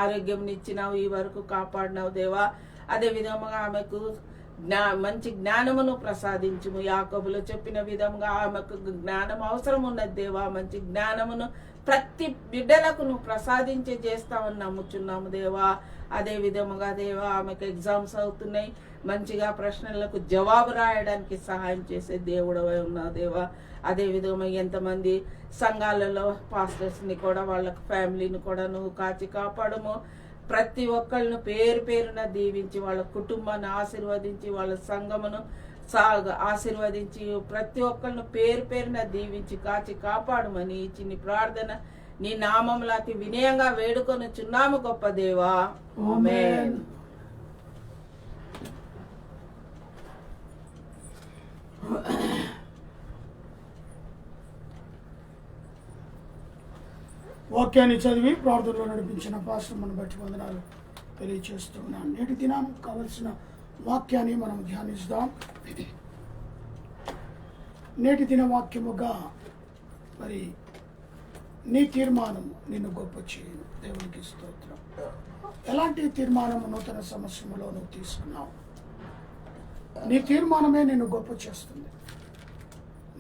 ఆరోగ్యం ఇచ్చినావు, ఈ వరకు కాపాడినావు దేవా. అదే విధముగా ఆమెకు మంచి జ్ఞానమును ప్రసాదించుము. యాకోబులో చెప్పిన విధంగా ఆమెకు జ్ఞానం అవసరం ఉన్నది దేవా. మంచి జ్ఞానమును ప్రతి బిడ్డలకు నువ్వు ప్రసాదించే చేస్తామని నమ్ముచున్నాము దేవా. అదే విధముగా దేవా, ఆమెకు ఎగ్జామ్స్ అవుతున్నాయి, మంచిగా ప్రశ్నలకు జవాబు రాయడానికి సహాయం చేసే దేవుడవై ఉన్నావు దేవా. అదే విధంగా ఎంతమంది సంఘాలలో పాస్టర్స్ని కూడా వాళ్ళ ఫ్యామిలీని కూడా నువ్వు కాచి కాపాడము. ప్రతి ఒక్కళ్ళను పేరు పేరున దీవించి వాళ్ళ కుటుంబాన్ని ఆశీర్వదించి వాళ్ళ సంఘమును ఆశీర్వదించి ప్రతి ఒక్కళ్ళను పేరు పేరున దీవించి కాచి కాపాడమని చిన్ని ప్రార్థన నీ నామంలో అతి వినయంగా వేడుకొని చున్నాము గొప్ప దేవా. ఆమేన్. వాక్యాన్ని చదివి ప్రార్థనలో నడిపించిన పాస్టర్ను బట్టి వందనాలు తెలియచేస్తున్నాను. నేటి దినానికి కావలసిన వాక్యాన్ని మనం ధ్యానిస్తాం. నేటి దిన వాక్యముగా మరి నీ తీర్మానం నిన్ను గొప్ప చేయను. దేవునికి స్తోత్రం. ఎలాంటి తీర్మానము నూతన సంవత్సరంలో నువ్వు తీసుకున్నావు? నీ తీర్మానమే నిన్ను గొప్ప చేస్తుంది.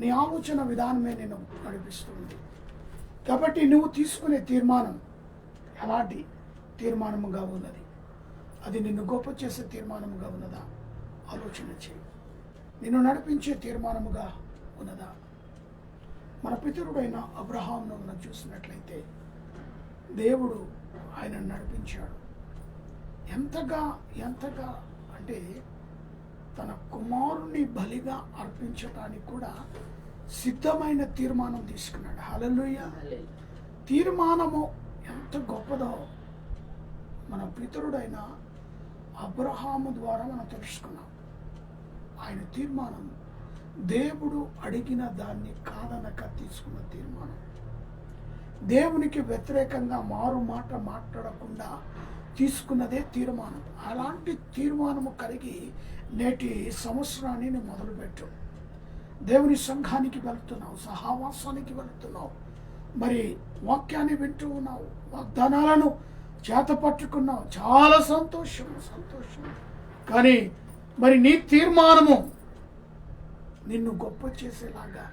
నీ ఆలోచన విధానమే నిన్ను నడిపిస్తుంది. కాబట్టి నువ్వు తీసుకునే తీర్మానం ఎలాంటి తీర్మానముగా ఉన్నది? అది నిన్ను గొప్ప చేసే తీర్మానముగా ఉన్నదా? ఆలోచన చేయి. నిన్ను నడిపించే తీర్మానముగా ఉన్నదా? మన పితరుడైన అబ్రహామును మనం చూసినట్లయితే దేవుడు ఆయనను నడిపించాడు. ఎంతగా అంటే తన కుమారుని బలిగా అర్పించడానికి కూడా సిద్ధమైన తీర్మానం తీసుకున్నాడు. హల్లెలూయా. తీర్మానము ఎంత గొప్పదో మన పితరుడైన అబ్రహాము ద్వారా మనం తెలుసుకున్నాం. ఆయన తీర్మానం దేవుడు అడిగిన దాన్ని కాదనక తీసుకున్న తీర్మానం. దేవునికి వ్యతిరేకంగా మారు మాట మాట్లాడకుండా తీసుకున్నదే తీర్మానం. అలాంటి తీర్మానము కలిగి నేటి సంవత్సరాన్ని నువ్వు మొదలుపెట్టు. దేవుని సంఘానికి వెళ్తున్నావు, సహవాసానికి వెళ్తున్నావు, మరి వాక్యాన్ని వింటూ ఉన్నావు, వాగ్దానాలను చేత పట్టుకున్నావు. చాలా సంతోషం. కానీ మరి నీ తీర్మానము నిన్ను గొప్ప చేసేలాగా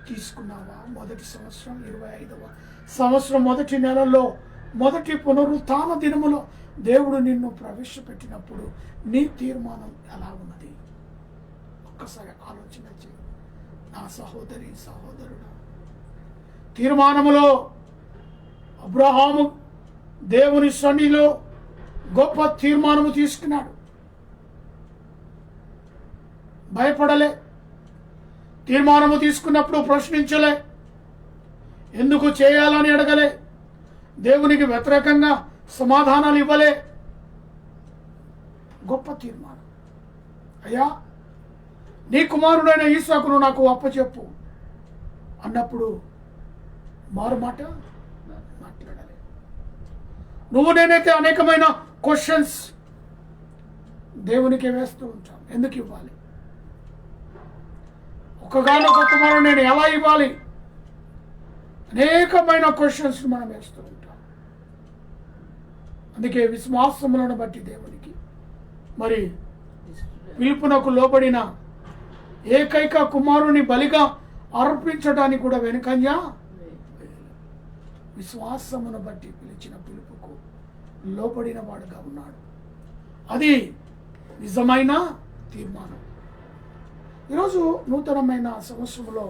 తీసుకున్నావా? మొదటి సంవత్సరం 25వ సంవత్సరం మొదటి నెలలో మొదటి పునరుత్థాన దినములో దేవుడు నిన్ను ప్రవేశపెట్టినప్పుడు నీ తీర్మానం ఎలా ఉన్నది? ఒక్కసారి ఆలోచన చేయి నా సహోదరి సహోదరుడు. తీర్మానములో అబ్రహాము దేవుని సన్నిధిలో గొప్ప తీర్మానము తీసుకున్నాడు. భయపడలే. తీర్మానము తీసుకున్నప్పుడు ప్రశ్నించలే. ఎందుకు చేయాలని అడగలే. దేవునికి వ్యతిరేకంగా సమాధానాలు ఇవ్వలే. గొప్ప తీర్మానం. అయ్యా, నీ కుమారుడైన ఈసాకును నాకు అప్పచెప్పు అన్నప్పుడు మారు మాట మాట్లాడాలి. నువ్వు నేనైతే అనేకమైన క్వశ్చన్స్ దేవునికి వేస్తూ ఉంటాం. ఎందుకు ఇవ్వాలి? ఒకగానొక కుమారుడు నేను ఎలా ఇవ్వాలి అనేకమైన క్వశ్చన్స్ మనం వేస్తూ ఉంటాం. అందుకే విశ్వాసములను బట్టి దేవునికి మరి పిలుపునకు లోబడిన ఏకైక కుమారుని బలిగా అర్పించడానికి కూడా వెనుకంజ విశ్వాసమును బట్టి పిలిచిన పిలుపుకు లోబడిన వాడుగా ఉన్నాడు. అది నిజమైన తీర్మానం. ఈరోజు నూతనమైన సంవత్సరంలో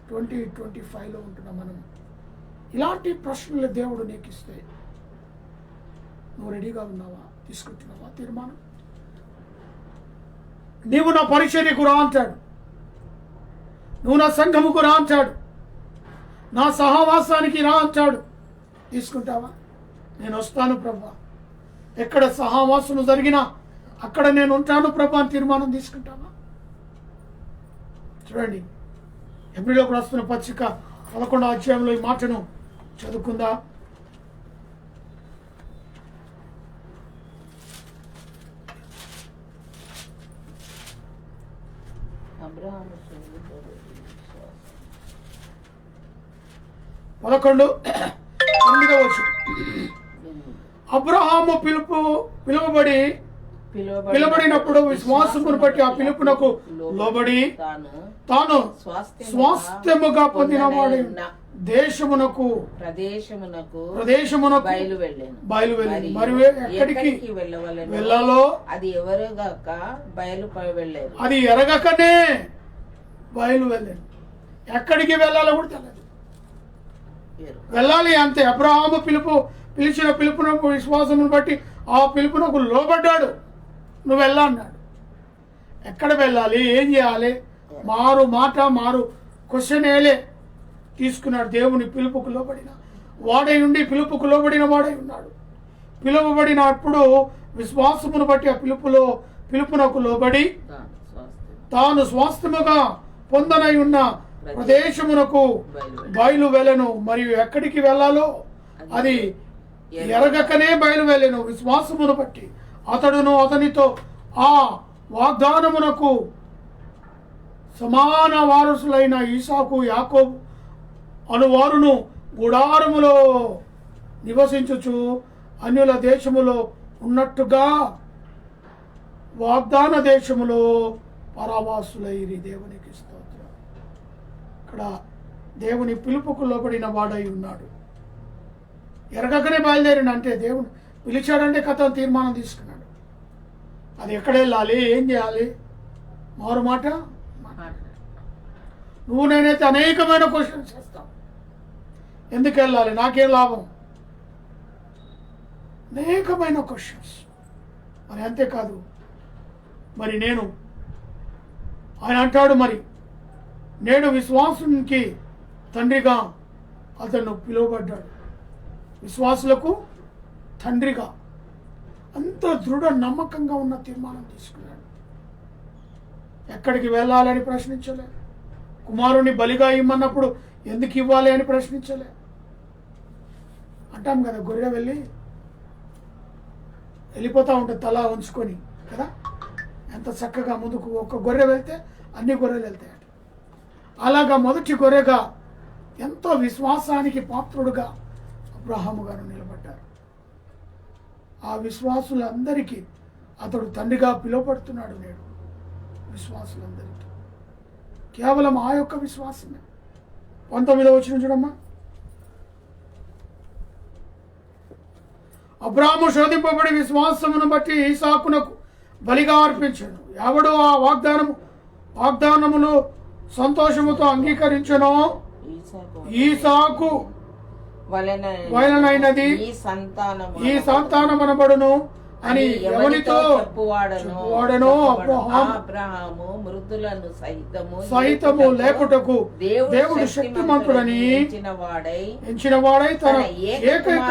2025లో ఉంటున్న మనం ఇలాంటి ప్రశ్నలు దేవుడు నీకు ఇస్తే నువ్వు రెడీగా ఉన్నావా? తీసుకుంటున్నావా తీర్మానం? నీవు నా పరిచర్యకు రా అంటాడు, నువ్వు నా సంఘముకు రా అంటాడు, నా సహవాసానికి రా అంటాడు. తీసుకుంటావా? నేను వస్తాను ప్రభా, ఎక్కడ సహవాసము జరిగినా అక్కడ నేను ఉంటాను ప్రభా అని తీర్మానం తీసుకుంటావా? చూడండి, ఎబ్రిలోకి రాస్తున్న పత్రిక 11వ అధ్యాయంలో ఈ మాటను చదువుకుందా. అబ్రహాము 11:8 అబ్రహాము పిలువబడినప్పుడు విశ్వాసమును బట్టి ఆ పిలుపునకు లోబడి తాను స్వాస్థ్యముగా పొందినవాడు ప్రదేశమునకు బయలువెళ్ళాను. మరియు ఎక్కడికి వెళ్ళాలో అది ఎవరుగాక బయలువెళ్ళారు. అది ఎరగకనే బయలువెళ్ళాను. ఎక్కడికి వెళ్ళాలో కూడా తెలియదు. వెళ్ళాలి అంతే. అబ్రహాము పిలిచిన పిలుపునకు విశ్వాసమును బట్టి ఆ పిలుపునకు లోబడ్డాడు. నువ్వు వెళ్ళా అన్నాడు. ఎక్కడ వెళ్ళాలి, ఏం చేయాలి? మారు క్వశ్చన్ వేయలే. తీసుకున్నాడు. దేవుని పిలుపుకు లోబడిన వాడై ఉండి పిలుపుకు లోబడిన వాడై ఉన్నాడు. పిలువబడినప్పుడు విశ్వాసమును బట్టి ఆ పిలుపునకు లోబడి తాను స్వాస్థ్యముగా పొందనై ఉన్న ప్రదేశమునకు బయలు వెళ్ళను. మరియు ఎక్కడికి వెళ్ళాలో అది ఎరగకనే బయలు వెళ్ళను. విశ్వాసమును బట్టి అతడును అతనితో ఆ వాగ్దానమునకు సమాన వారసులైన ఈసాకు యాకోబు అనువారును గుడారములో నివసించుచు అన్యుల దేశములో ఉన్నట్టుగా వాగ్దాన దేశములో పరవాసులైరి. దేవునికి స్తోత్రం. ఇక్కడ దేవుని పిలుపుకు లోబడిన వాడై ఉన్నాడు. ఎరగకనే బయలుదేరిన అంటే దేవుడు పిలిచాడంటే కథ తీర్మానం తీసుకున్నాడు. అది ఎక్కడ వెళ్ళాలి, ఏం చేయాలి? మారు మాట. నువ్వు నేనైతే అనేకమైన క్వశ్చన్స్ చేస్తాం. ఎందుకు వెళ్ళాలి, నాకేం లాభం? అనేకమైన క్వశ్చన్స్. మరి అంతేకాదు, మరి ఆయన అంటాడు, మరి నేడు విశ్వాసునికి తండ్రిగా అతను పిలువబడ్డాడు. విశ్వాసులకు తండ్రిగా అంత దృఢ నమ్మకంగా ఉన్న తీర్మానం తీసుకున్నాడు. ఎక్కడికి వెళ్ళాలని ప్రశ్నించలే. కుమారుని బలిగా ఇమ్మన్నప్పుడు ఎందుకు ఇవ్వాలి అని ప్రశ్నించలే. అంటాం కదా, గొర్రె వెళ్ళిపోతూ ఉంటుంది తల ఉంచుకొని కదా. ఎంత చక్కగా ముందుకు ఒక గొర్రె వెళ్తే అన్ని గొర్రెలు వెళ్తాయట. అలాగా మొదటి గొర్రెగా ఎంతో విశ్వాసానికి పాత్రుడుగా అబ్రహాము గారు నిలబడ్డారు. ఆ విశ్వాసులందరికీ అతడు తండ్రిగా పిలువబడుతున్నాడు. నేడు విశ్వాసులందరికీ కేవలం ఆ యొక్క విశ్వాసమే. 19వ వచనం చూడమ్మా. అబ్రాహాము శోధింపబడి విశ్వాసమును బట్టి ఈసాకునకు బలిగా అర్పించాడు. ఎవడు ఆ వాగ్దానములు సంతోషముతో అంగీకరించనో ఈసాకు వలనైనది ఈ సంతానమనబడును అని ఎవరితో చెప్పువాడనో అబ్రహాము మృతులను సహితము లేకుటకు దేవుడు శక్తిమంతుడని ఎంచిన వాడై తన ఏకైక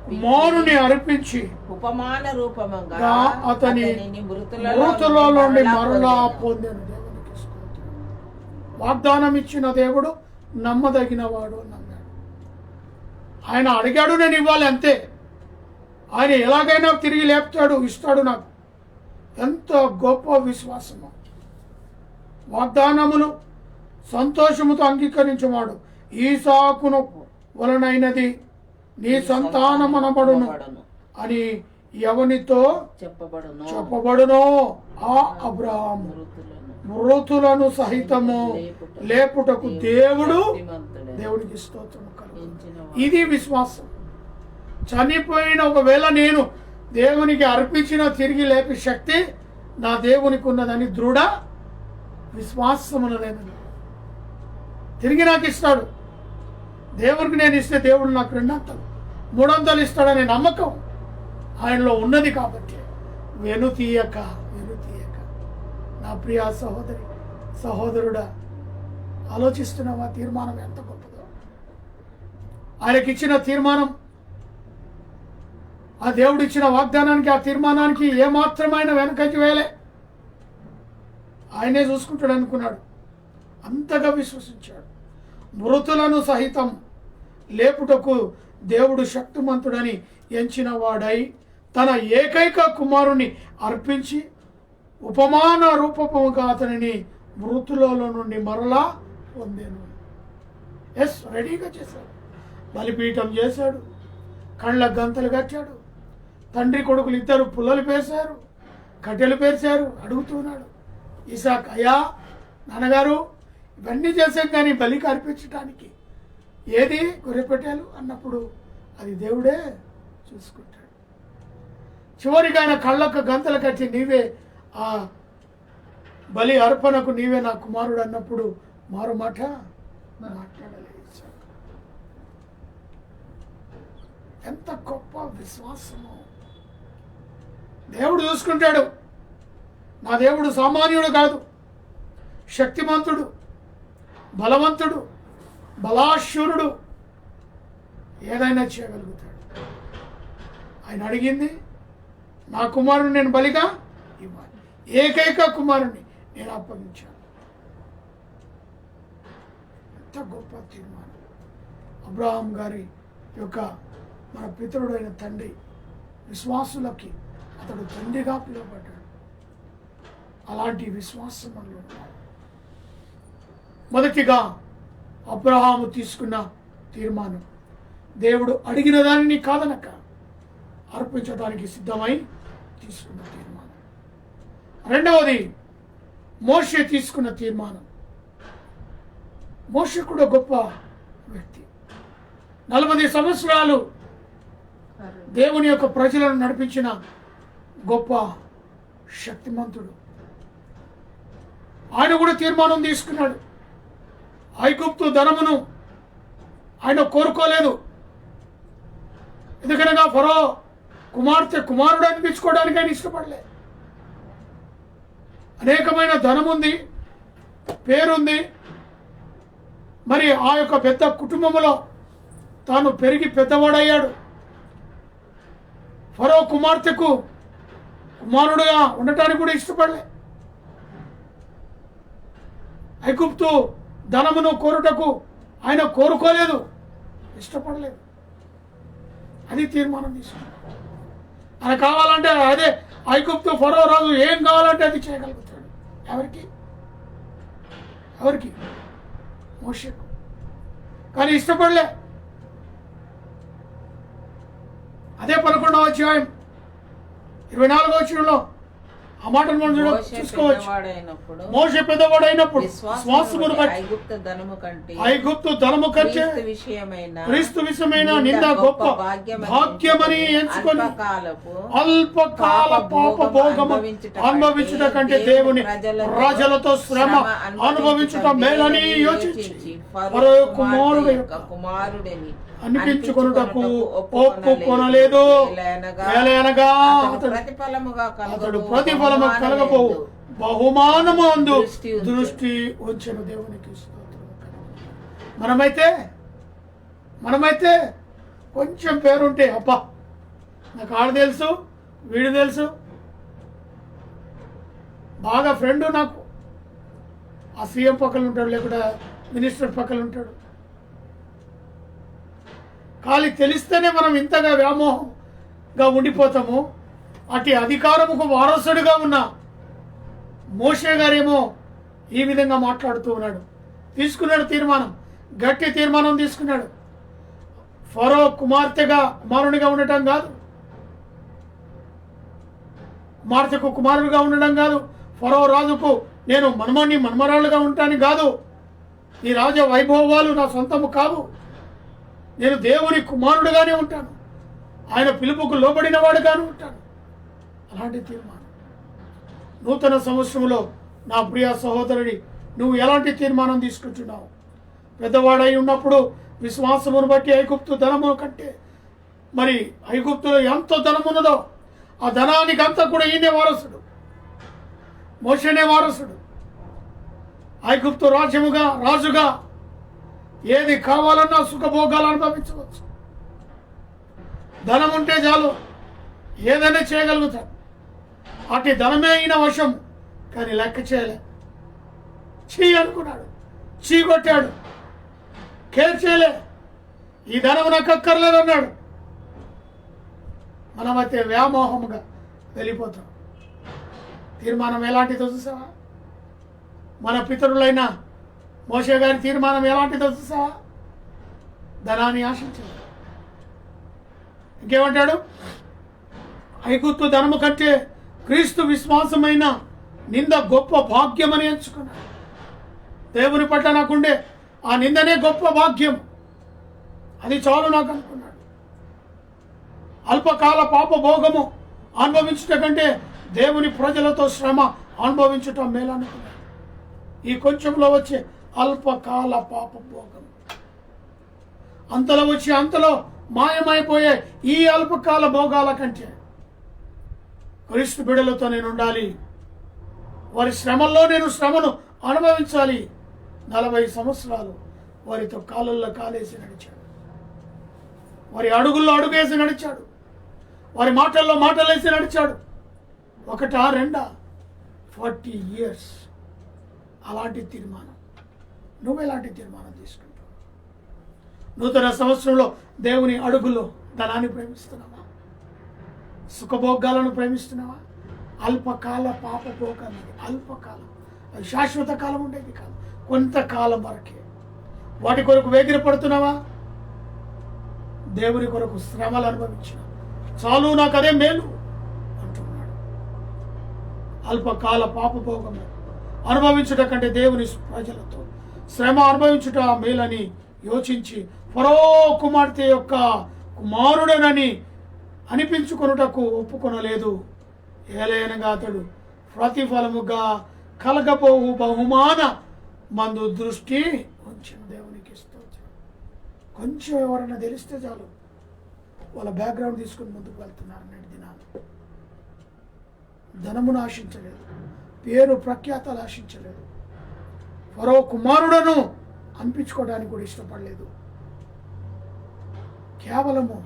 కుమారుని అర్పించి ఉపమాన రూపముగా అతని మృతులలో నుండి మరలా పొందెను. దేవునికి స్తోత్రం. వాగ్దానం ఇచ్చిన దేవుడు నమ్మదగిన వాడు అన్నాడు. ఆయన అడిగాడు, నేను ఇవ్వాలి అంతే. ఆయన ఎలాగైనా తిరిగి లేపుతాడు, ఇస్తాడు నాకు. ఎంత గొప్ప విశ్వాసము. వాగ్దానములు సంతోషముతో అంగీకరించేవాడు ఈసాకును వలనైనది నీ సంతానమనబడును అని ఎవనితో చెప్పబడునో ఆ అబ్రహాము మృతులను సహితము లేపుటకు దేవుడికి స్తోత్రం కలుగును. ఇది విశ్వాసం. చనిపోయిన ఒకవేళ నేను దేవునికి అర్పించిన తిరిగి లేపే శక్తి నా దేవునికి ఉన్నదని దృఢ విశ్వాసమున నేను తిరిగి నాకు ఇస్తాడు. దేవుడికి నేను ఇస్తే దేవుడు నాకు 200 300 ఇస్తాడనే నమ్మకం ఆయనలో ఉన్నది. కాబట్టి వెనుతీయక నా ప్రియ సహోదరి సహోదరుడా, ఆలోచిస్తున్నావా తీర్మానం ఎంత గొప్పదో? ఆయనకిచ్చిన తీర్మానం, ఆ దేవుడిచ్చిన వాగ్దానానికి, ఆ తీర్మానానికి ఏమాత్రమైన వెనకకి వేలే. ఆయనే చూసుకుంటాడు అనుకున్నాడు. అంతగా విశ్వసించాడు. మృతులను సహితం లేపుటకు దేవుడు శక్తిమంతుడని ఎంచిన వాడై తన ఏకైక కుమారుని అర్పించి ఉపమాన రూపముగా అతనిని మృతులలో నుండి మరలా పొందాను. రెడీగా చేశాడు. బలిపీఠం చేశాడు, కళ్ళ గంతలు కట్టాడు, తండ్రి కొడుకులు ఇద్దరు పుల్లలు పేశారు, కట్టెలు పేర్చారు. అడుగుతున్నాడు ఇసాక్, అయ్యా నాన్నగారు ఇవన్నీ చేశాం కానీ బలికి అర్పించడానికి ఏది గొర్రెపెట్టాలు అన్నప్పుడు అది దేవుడే చూసుకుంటాడు. చివరిగా ఆయన కళ్ళకు గంతలు కట్టి నీవే ఆ బలి అర్పణకు నీవే నా కుమారుడు అన్నప్పుడు మారు మాట మాట్లాడలేదు. ఎంత గొప్ప విశ్వాసము! దేవుడు చూసుకుంటాడు. నా దేవుడు సామాన్యుడు కాదు, శక్తిమంతుడు, బలవంతుడు, బలాశూరుడు. ఏదైనా చేయగలుగుతాడు. ఆయన అడిగింది నా కుమారుని నేను బలిగా ఇవ్వాలి. ఏకైక కుమారుని నేను అప్పగించాను. ఎంత గొప్ప తీర్మానం! అబ్రహాం గారి యొక్క మన పితరుడైన తండ్రి, విశ్వాసులకి అతడు తండ్రిగా పిలువబడ్డాడు. అలాంటి విశ్వాసం మనలో మొదటిగా అబ్రహాము తీసుకున్న తీర్మానం, దేవుడు అడిగిన దానిని కాదనక అర్పించడానికి సిద్ధమై తీసుకున్న తీర్మానం. రెండవది మోషే తీసుకున్న తీర్మానం. మోషే కూడా గొప్ప వ్యక్తి. 40 సంవత్సరాలు దేవుని యొక్క ప్రజలను నడిపించిన గొప్ప శక్తిమంతుడు. ఆయన కూడా తీర్మానం తీసుకున్నాడు. ఐగుప్తు ధనమును ఆయన కోరుకోలేదు. ఎందుకనగా ఫరో కుమారుడు అనిపించుకోవడానికి ఆయన ఇష్టపడలేదు. అనేకమైన ధనం ఉంది, పేరుంది. మరి ఆ యొక్క పెద్ద కుటుంబంలో తాను పెరిగి పెద్దవాడయ్యాడు. ఫరో కుమార్తెకు కుమారుడుగా ఉండటానికి కూడా ఇష్టపడలే. ఐగుప్తు ధనమును కోరుటకు ఆయన కోరుకోలేదు, ఇష్టపడలేదు. అది తీర్మానం తీసుకున్నాడు. ఆయన కావాలంటే అదే ఐగుప్తు ఫరో రాజు ఏం కావాలంటే అది చేయగలుగుతాడు. ఎవరికి? మోషేకు. కానీ ఇష్టపడలే. అదే 11వ అధ్యాయం 24వ వచనంలో ఆ మాటను మనం చూసుకోవచ్చు. మోషే పెద్దవాడైనప్పుడు విశ్వాసమును బట్టి ఐగుప్తు ధనము కంటే క్రీస్తు విషయమైన నింద గొప్ప భాగ్యమని ఎంచుకొని అల్పకాల పాప భోగము అనుభవించుట కంటే దేవుని ప్రజలతో శ్రమ అనుభవించుట మేలని యోచించి మరో కుమారుడు యొక్క అనిపించుకొనుటకు ఒప్పుకొనలేదు. అతడు ప్రతిఫలము కలగబోవు బహుమానము అందు దృష్టి ఉంచెను. దేవునికి మనమైతే కొంచెం పేరుంటే అబ్బా నాకు ఆడ తెలుసు, వీడు తెలుసు, బాగా ఫ్రెండ్ నాకు ఆ సీఎం పక్కన ఉంటాడు, లేకుండా మినిస్టర్ పక్కన ఉంటాడు. ఖాళీ తెలిస్తేనే మనం ఇంతగా వ్యామోహంగా ఉండిపోతాము. అటు అధికారముకు వారసుడిగా ఉన్న మోషే గారేమో ఈ విధంగా మాట్లాడుతూ ఉన్నాడు. తీసుకున్నాడు తీర్మానం, గట్టి తీర్మానం తీసుకున్నాడు. ఫరో కుమారునిగా ఉండటం కాదు, కుమార్తెకు కుమారుడిగా ఉండడం కాదు, ఫరో రాజుకు నేను మనమరాళ్ళుగా ఉంటాను కాదు, ఈ రాజ వైభవాలు నా సొంతము కావు, నేను దేవుని కుమారుడుగానే ఉంటాను, ఆయన పిలుపుకు లోబడిన వాడుగానే ఉంటాను. అలాంటి తీర్మానం నూతన సంవత్సరంలో నా ప్రియ సహోదరుడి, నువ్వు ఎలాంటి తీర్మానం తీసుకుంటున్నావు? పెద్దవాడై ఉన్నప్పుడు విశ్వాసమును బట్టి ఐగుప్తు ధనము కంటే మరి ఐగుప్తులో ఎంత ధనం ఉన్నదో ఆ ధనానికి అంతా కూడా ఈయనే వారసుడు, మోషేనే వారసుడు. ఐగుప్తు రాజుగా ఏది కావాలన్నా సుఖభోగాలు అనుభవించవచ్చు. ధనం ఉంటే చాలు, ఏదైనా చేయగలుగుతాడు. అటు ధనమే అయిన వశం, కానీ లెక్క చేయలే. అనుకున్నాడు, కొట్టాడు, కేర్ చేయలే. ఈ ధనం నాకు అక్కర్లేదు అన్నాడు. మనమైతే వ్యామోహముగా వెళ్ళిపోతాం. తీర్మానం ఎలాంటిదో చూసావా? మన పితరులైన మోషే గారి తీర్మానం ఎలాంటిదో చూసావా? ధనాన్ని ఆశించాడు. ఇంకేమంటాడు? ఐగుప్తు ధనము కంటే క్రీస్తు విశ్వాసమైన నింద గొప్ప భాగ్యమని ఎంచుకున్నాడు. దేవుని పట్ల నాకుండే ఆ నిందనే గొప్ప భాగ్యం, అది చాలు నాకు అనుకున్నాడు. అల్పకాల పాప భోగము అనుభవించుట కంటే దేవుని ప్రజలతో శ్రమ అనుభవించటం మేలనుకున్నాడు. ఈ కొంచెంలో వచ్చే అల్పకాల పాప భోగం అంతలో వచ్చి అంతలో మాయమైపోయే ఈ అల్పకాల భోగాల కంటే క్రీస్తు బిడ్డలతో నేను ఉండాలి, వారి శ్రమల్లో నేను శ్రమను అనుభవించాలి. 40 సంవత్సరాలు వారితో కాళ్ళల్లో కాలేసి నడిచాడు, వారి అడుగుల్లో అడుగేసి నడిచాడు, వారి మాటల్లో మాటలేసి నడిచాడు. 1 40 years. అలాంటి తీర్మానం నువ్వు ఎలాంటి తీర్మానం తీసుకుంటావు? నూతన సంవత్సరంలో దేవుని అడుగులో ధనాన్ని ప్రేమిస్తున్నావా? సుఖభోగాలను ప్రేమిస్తున్నావా? అల్పకాల పాప భోగం, అల్పకాలం, అది శాశ్వత కాలం ఉండేది కాదు, కొంతకాలం వరకే. వాటి కొరకు వేగిరపడుతున్నావా? దేవుని కొరకు శ్రమలు అనుభవించిన చాలు, నాకు అదే మేలు అంటున్నాడు. అల్పకాల పాప భోగము అనుభవించుట కంటే దేవుని ప్రజలతో శ్రమ అనుభవించుట మేలని యోచించి ఫరో కుమార్తె యొక్క కుమారుడనని అనిపించుకొనుటకు ఒప్పుకొనలేదు. ఏలైనగా అతడు ప్రతిఫలముగా కలగబోవు బహుమాన మందు దృష్టి కొంచెం దేవునికి స్తోత్రం. కొంచెం ఎవరైనా తెలిస్తే చాలు, వాళ్ళ బ్యాక్గ్రౌండ్ తీసుకుని ముందుకు వెళ్తున్నారు. నేటి దినాలు ధనమును ఆశించలేదు, పేరు ప్రఖ్యాతలు ఆశించలేదు, ఫరో కుమారుడను అనిపించుకోవడానికి కూడా ఇష్టపడలేదు. కేవలము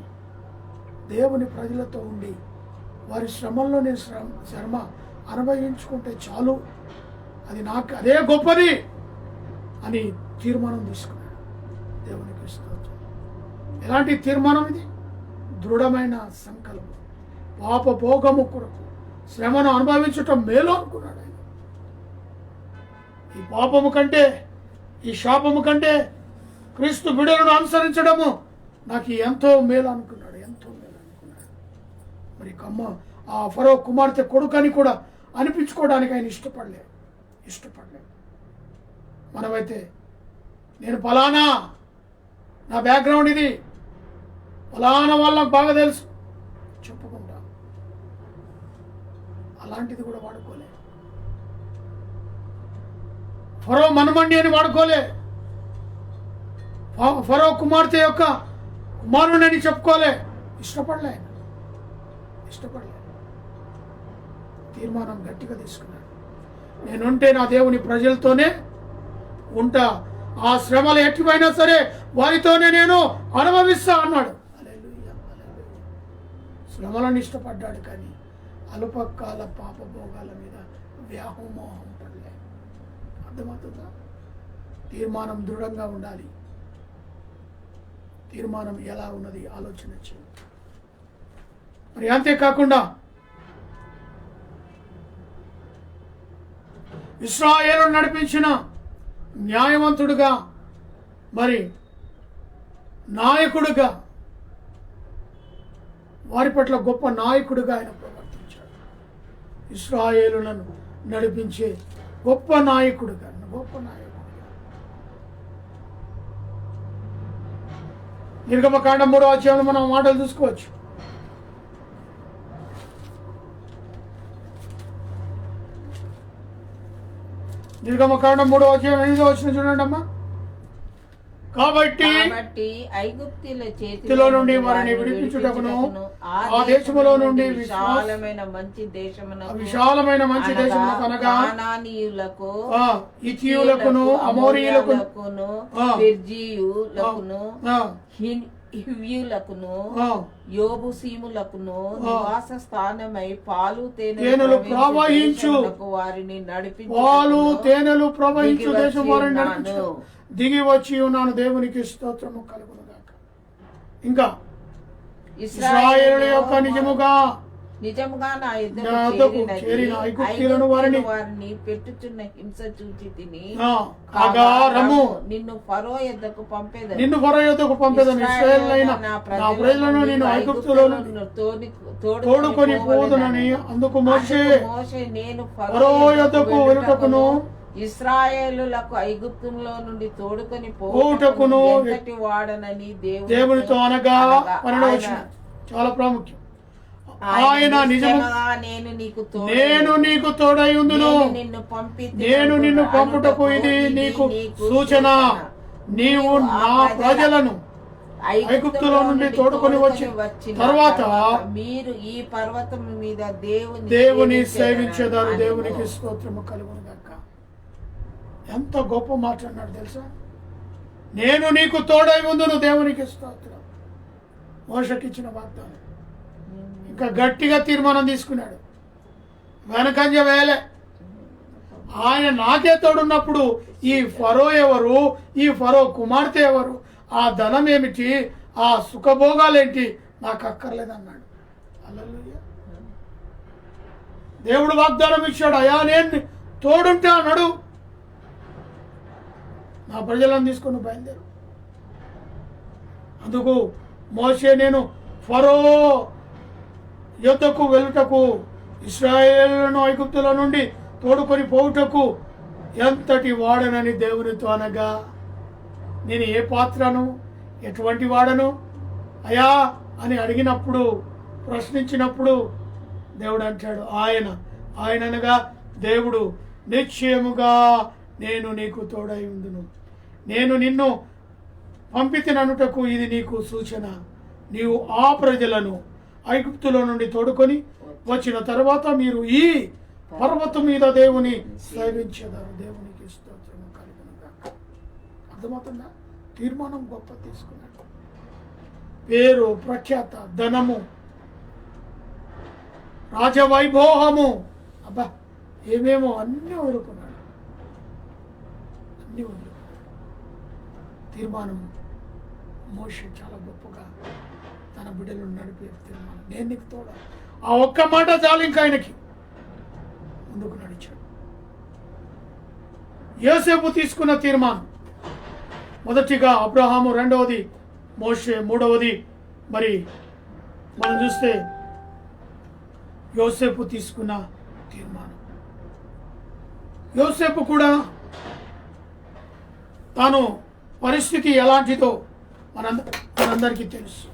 దేవుని ప్రజలతో ఉండి వారి శ్రమల్లో నేను శ్రమ అనుభవించుకుంటే చాలు, అది నాకు అదే గొప్పది అని తీర్మానం తీసుకున్నాడు. దేవునికి స్తోత్రం. ఎలాంటి తీర్మానం ఇది? దృఢమైన సంకల్పం. పాప భోగము కొరకు శ్రమను అనుభవించటం మేలు అనుకున్నాడు ఆయన. ఈ పాపము కంటే, ఈ శాపము కంటే క్రీస్తు బిడ్డలను అనుసరించడము నాకు ఎంతో మేలు అనుకున్నాడు, ఎంతో మేలు అనుకున్నాడు. మరి ఆ ఫరో కుమార్తె కొడుకని కూడా అనిపించుకోవడానికి ఆయన ఇష్టపడలేదు. మనమైతే నేను ఫలానా, నా బ్యాక్గ్రౌండ్ ఇది, ఫలానా వాళ్ళకు బాగా తెలుసు చెప్పుకుంటా, అలాంటిది కూడా వాడుకోలే. ఫరో మనమండి అని వాడుకోలే. ఫరో కుమార్తె యొక్క కుమారుడని చెప్పుకోలే. ఇష్టపడలే. తీర్మానం గట్టిగా తీసుకున్నాడు. నేనుంటే నా దేవుని ప్రజలతోనే ఉంటా, ఆ శ్రమలు ఎట్టివైనా సరే వారితోనే నేను అనుభవిస్తా అన్నాడు. శ్రమలను ఇష్టపడ్డాడు, కానీ అల్పకాల పాప భోగాల మీద వ్యామోహం పడలే. అర్థమవుతుందా? తీర్మానం దృఢంగా ఉండాలి. తీర్మానం ఎలా ఉన్నది ఆలోచన చేయండి. మరి అంతేకాకుండా ఇశ్రాయేలు నడిపించిన న్యాయవంతుడుగా, మరి నాయకుడుగా వారి పట్ల గొప్ప నాయకుడిగా ఆయన ప్రవర్తించాడు. ఇశ్రాయేలులను నడిపించే గొప్ప నాయకుడిగా. నిర్గమకాండం 3వ అధ్యాయంలో మనం మాటలు చూసుకోవచ్చు. నిర్గమకాండం 3వ అధ్యాయం 8వ వచనం చూడండి అమ్మా. కాబట్టి ఐగుప్తుల చేతిలో నుండి వారిని విడిపించుటకును ఆ దేశములో నుండి విశాలమైన మంచి దేశమునకు అనగా కానానీయులకు, హిత్తీయులకును, అమోరీయులకును, పెర్జీయులకును, హివ్యులకును, యోబుసీములకును నివాస స్థానమై పాలు తేనెలు ప్రవహించు వారిని ప్రవహించు దేశం వారిని నడిపించు దిగి వచ్చి ఉన్నాను. దేవునికి స్తోత్రము కలుగునుగాక. ఇంకా ఇశ్రాయేలు యొక్క నిజముగా నా యొద్దకు చేరిన ఐగుప్తీయులను వారిని పెట్టుచున్న హింస చూచి తిని నిన్ను ఫరో యొద్దకు పంపేదను. ఇశ్రాయేలులైన నా ప్రజలను నేను ఐగుప్తులో తోడుకొని పోదునని అందుకు మోషే నేను ఫరో యొద్దకు వెలుటకును ఇశ్రాయేలులకు ఐగుప్తులో నుండి తోడుకొని పోవుటకును వాడనని దేవునితో అనగా. చాలా ప్రాముఖ్యం. ఆయన నిజముగా నేను నీకు తోడై ఉందును, నేను నిన్ను పంపుటకు ఇది నీకు సూచన. నీవు నా ప్రజలను ఐగుప్తులో నుండి తోడుకొని వచ్చిన తర్వాత మీరు ఈ పర్వతం మీద దేవుని సేవించేదారు. దేవునికి స్తోత్రము కలుగునుగాక. ఎంత గొప్ప మాట అన్నాడు తెలుసా? నేను నీకు తోడై ఉందును. దేవునికి స్తోత్రం. మోషకి ఇచ్చిన వాగ్దానం. ఇంకా గట్టిగా తీర్మానం తీసుకున్నాడు. వెనకంజ వేలే. ఆయన నాకే తోడున్నప్పుడు ఈ ఫరో ఎవరు, ఈ ఫరో కుమార్తె ఎవరు, ఆ ధనం ఏమిటి, ఆ సుఖభోగాలేంటి నాకు అక్కర్లేదన్నాడు. హల్లెలూయా. దేవుడు వాగ్దానం ఇచ్చాడు. అయ్యా నేను తోడుంటే అన్నాడు, నా ప్రజలను తీసుకొని బయలుదేరు. అందుకు మోషే నేను ఫరో యొద్దకు వెళ్ళుటకు, ఇశ్రాయేలులను ఐగుప్తుల నుండి తోడుకొని పోవుటకు ఎంతటి వాడనని దేవునితో అనగా, నేను ఏ పాత్రను, ఎటువంటి వాడను అయా అని అడిగినప్పుడు, ప్రశ్నించినప్పుడు దేవుడు అంటాడు ఆయన అనగా దేవుడు, నిశ్చయముగా నేను నీకు తోడై ఉందును, నేను నిన్ను పంపితిననుటకు ఇది నీకు సూచన. నీవు ఆ ప్రజలను ఐగుప్తులో నుండి తోడుకొని వచ్చిన తర్వాత మీరు ఈ పర్వతం మీద దేవుని సేవించేదారు. దేవునికి స్తోత్రము కలుగునుగాక. అర్థమవుతుందా? తీర్మానం గొప్ప తీసుకున్నాడు. పేరు, ప్రఖ్యాత, ధనము, రాజవైభోహము, అబ్బా ఏమేమో అన్నీ వదులుకున్నాడు. తీర్మానం మోషే చాలా గొప్పగా తన బిడ్డలను నడిపే తీర్మానం. నేను నీకు తోడ. ఆ ఒక్క మాట చాలు ఇంకా ఆయనకి. ముందుకు నడిచాడు. యోసేపు తీసుకున్న తీర్మానం. మొదటిగా అబ్రహాము, రెండవది మోషే, మూడవది మరి మనం చూస్తే యోసేపు తీసుకున్న తీర్మానం. యోసేపు కూడా తాను పరిస్థితి ఎలాంటిదో మనందరికీ తెలుసు.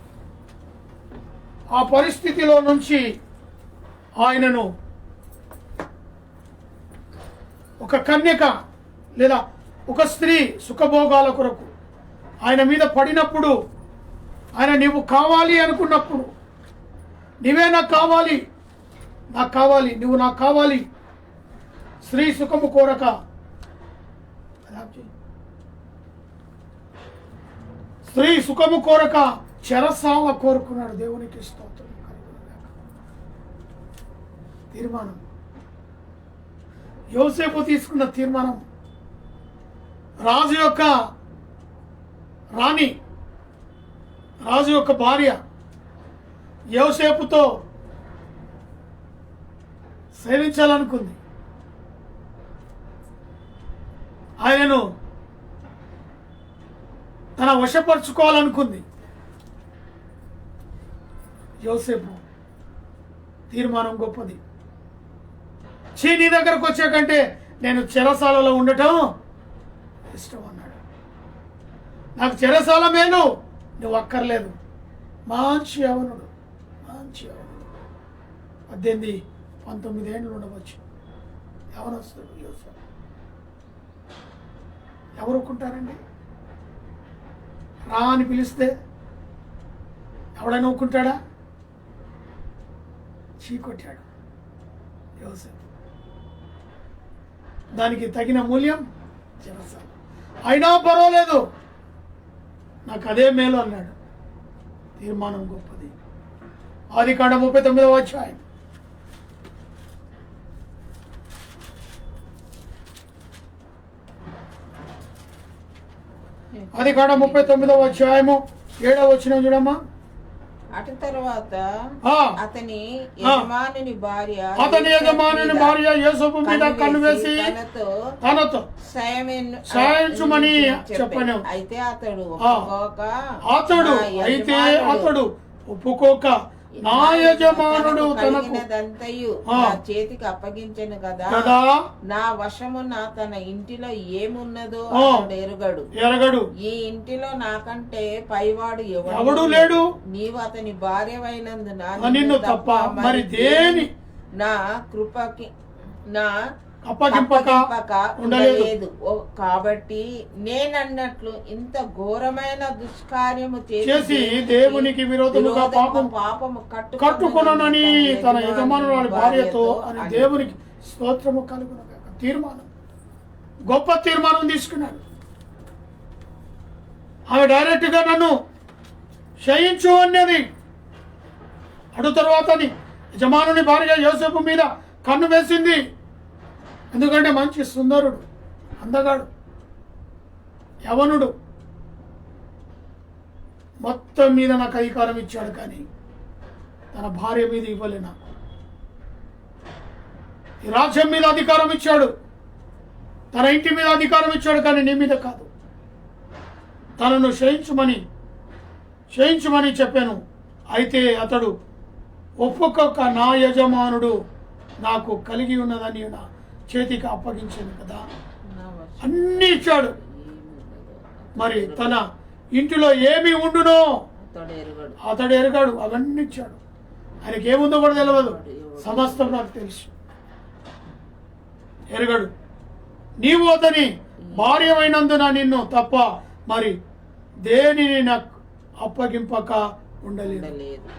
ఆ పరిస్థితిలో నుంచి ఆయనను ఒక కన్యక లేదా ఒక స్త్రీ సుఖభోగాల కొరకు ఆయన మీద పడినప్పుడు, ఆయన నీవు కావాలి అనుకున్నప్పుడు, నీవే నాకు కావాలి, నువ్వు నాకు కావాలి, స్త్రీ సుఖము కోరక చెరసాల కోరుకున్నాడు. దేవునికి స్తోత్రం. తీర్మానం యోసేపు తీసుకున్న తీర్మానం. రాజు యొక్క భార్య యోసేపుతో సేవించాలనుకుంది. ఆయనను తన వశపరుచుకోవాలనుకుంది. యోసేపు తీర్మానం గొప్పది. నీ దగ్గరకు వచ్చే కంటే నేను చెరసాలలో ఉండటం ఇష్టం అన్నాడు. నాకు చెరసాల మేలు, నువ్వు అక్కర్లేదు. మంచి యవనుడు, 18-19 ఏళ్ళు ఉండవచ్చు యవనస్తుడు యోసేపు. ఎవరు ఒప్పుకుంటారండి? రా అని పిలిస్తే ఎవడైనా ఒప్పుకుంటాడా? చీకొట్టాడు యోసేపు. దానికి తగిన మూల్యం చెరసాల. అయినా పర్వాలేదు, నాకు అదే మేలు అన్నాడు. తీర్మానం గొప్పది. ఆదికాండం 39వ అధ్యాయం. ఆదికాండం 39వ అధ్యాయము 7వ వచనం చూడమ్మా. అటు తర్వాత అతని యజమానుని భార్య యోసేపు మీద కన్ను వేసి తనతో సాయించుమని చెప్పను. అయితే అతడు ఒప్పుకోక నా యజమానుడు తనదంతయు చేతికి అప్పగించెను కదా, నా వశమున తన ఇంటిలో ఏమున్నదో ఎరగడు. ఈ ఇంటిలో నాకంటే పైవాడు ఎవడు లేడు. నీవు అతని భార్యవైనందున నిన్ను తప్ప మరి దేని నా కృపకి నా అప్పగింపక ఉండలేదు. కాబట్టి నేనన్నట్లు ఇంత ఘోరమైన దుష్కార్యము చేసి దేవునికి విరోధముగా పాపము కట్టుకొనని తన యజమానురాలి భార్యతో అని దేవునికి స్తోత్రము కలుగును. తీర్మానం, గొప్ప తీర్మానం తీసుకున్నాడు. ఆమె డైరెక్ట్ గా నన్ను క్షయించు అన్నది. అటు తర్వాత యజమానుని భార్య యోసేపు మీద కన్ను వేసింది. ఎందుకంటే మంచి సుందరుడు, అందగాడు, యవనుడు. మొత్తం మీద నాకు అధికారం ఇచ్చాడు, కానీ తన భార్య మీద ఇవ్వలే. నాకు ఈ రాజ్యం మీద అధికారం ఇచ్చాడు, తన ఇంటి మీద అధికారం ఇచ్చాడు, కానీ నీ మీద కాదు. తనను క్షయించమని చెప్పాను. అయితే అతడు ఒప్పుకోక నా యజమానుడు నాకు కలిగి ఉన్నదని నా చేతికి అప్పగించాను కదా, అన్ని ఇచ్చాడు. మరి తన ఇంటిలో ఏమి ఉండునో అతడు ఎరగాడు. అవన్నీ ఇచ్చాడు. ఆయనకి ఏముందో కూడా తెలియదు, సమస్తం నాకు తెలుసు. ఎరగడు. నీవు అతని భార్యమైనందున నిన్ను తప్ప మరి దేనిని నాకు అప్పగింపక ఉండలేదు.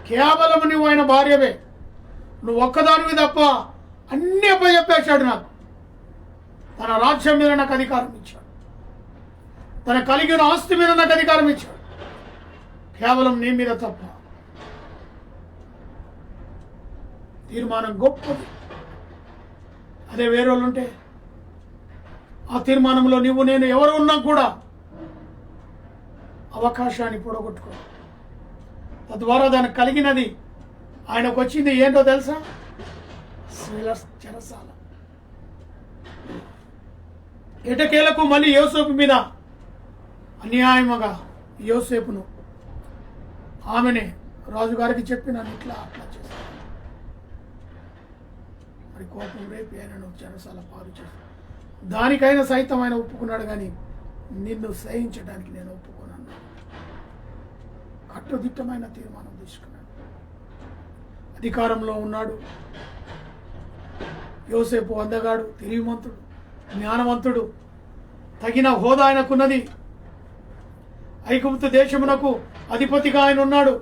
కేవలం నువ్వు ఆయన భార్యవే, నువ్వు ఒక్కదానివి తప్ప అన్ని అప్పచెప్పేశాడు. నాకు తన రాజ్యం మీద నాకు అధికారం ఇచ్చాడు, తన కలిగిన ఆస్తి మీద నాకు అధికారం ఇచ్చాడు. కేవలం నీ మీద తప్ప. తీర్మానం గొప్పది. అదే వేరేవాళ్ళు ఉంటే ఆ తీర్మానంలో నువ్వు నేను ఎవరు ఉన్నా కూడా అవకాశాన్ని పొడగొట్టుకో. తద్వారా దానికి కలిగినది ఆయనకు వచ్చింది ఏంటో తెలుసా? చెరసాల. ఎటకేలకు మళ్ళీ యోసేపు మీద అన్యాయముగా యోసేపును ఆమెనే రాజుగారికి చెప్పి నన్ను ఇట్లా అట్లా చేశాను. మరి కోపం రేపి ఆయనను చెరసాల పాలు చేశాను. దానికైనా సైతం ఆయన ఒప్పుకున్నాడు, కానీ నిన్ను సహించడానికి నేను ఒప్పుకున్నాను. కట్టుదిట్టమైన తీర్మానం తీసుకున్నాడు. అధికారంలో ఉన్నాడు యోసేపు. అందగాడు, తెలివిమంతుడు, జ్ఞానవంతుడు, తగిన హోదా ఆయనకున్నది. ఐగుప్తు దేశమునకు అధిపతిగా ఆయన ఉన్నాడు.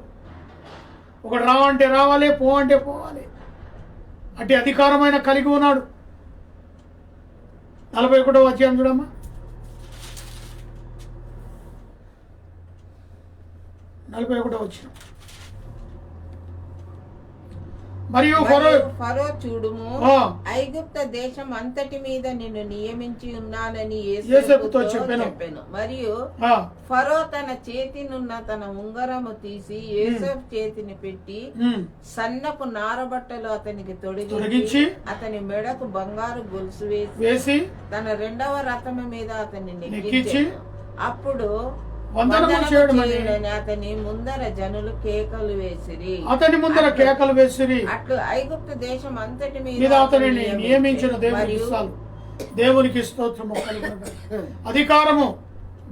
ఒకడు రా అంటే రావాలి, పో అంటే పోవాలి. అట్టి అధికారం ఆయన కలిగి ఉన్నాడు. 41వ అధ్యాయం చూడమ్మా. 41వ వచనం. మరియు ఫరో చూడుము, ఐగుప్త దేశం అంతటి మీద నిన్ను నియమించి ఉన్నానని యేసేపుతో చెప్పెను. మరియు ఫరో తన చేతినున్న తన ఉంగరము తీసి యేసేపు చేతిని పెట్టి సన్నపు నారబట్టలు అతనికి తొడిగించి అతని మెడకు బంగారు గొలుసు వేసి తన రెండవ రథము మీద అతన్ని నెక్కించి అప్పుడు వందనము చేయడమని అతని ముందర జనులు కేకలు వేసిరి. అతని ముందర కేకలు వేసిరి. అట్లు ఐగుప్తు దేశం అంతటి మీద అతనిని నియమించిన దేవునికి స్తోత్రము కలుగును. అధికారము,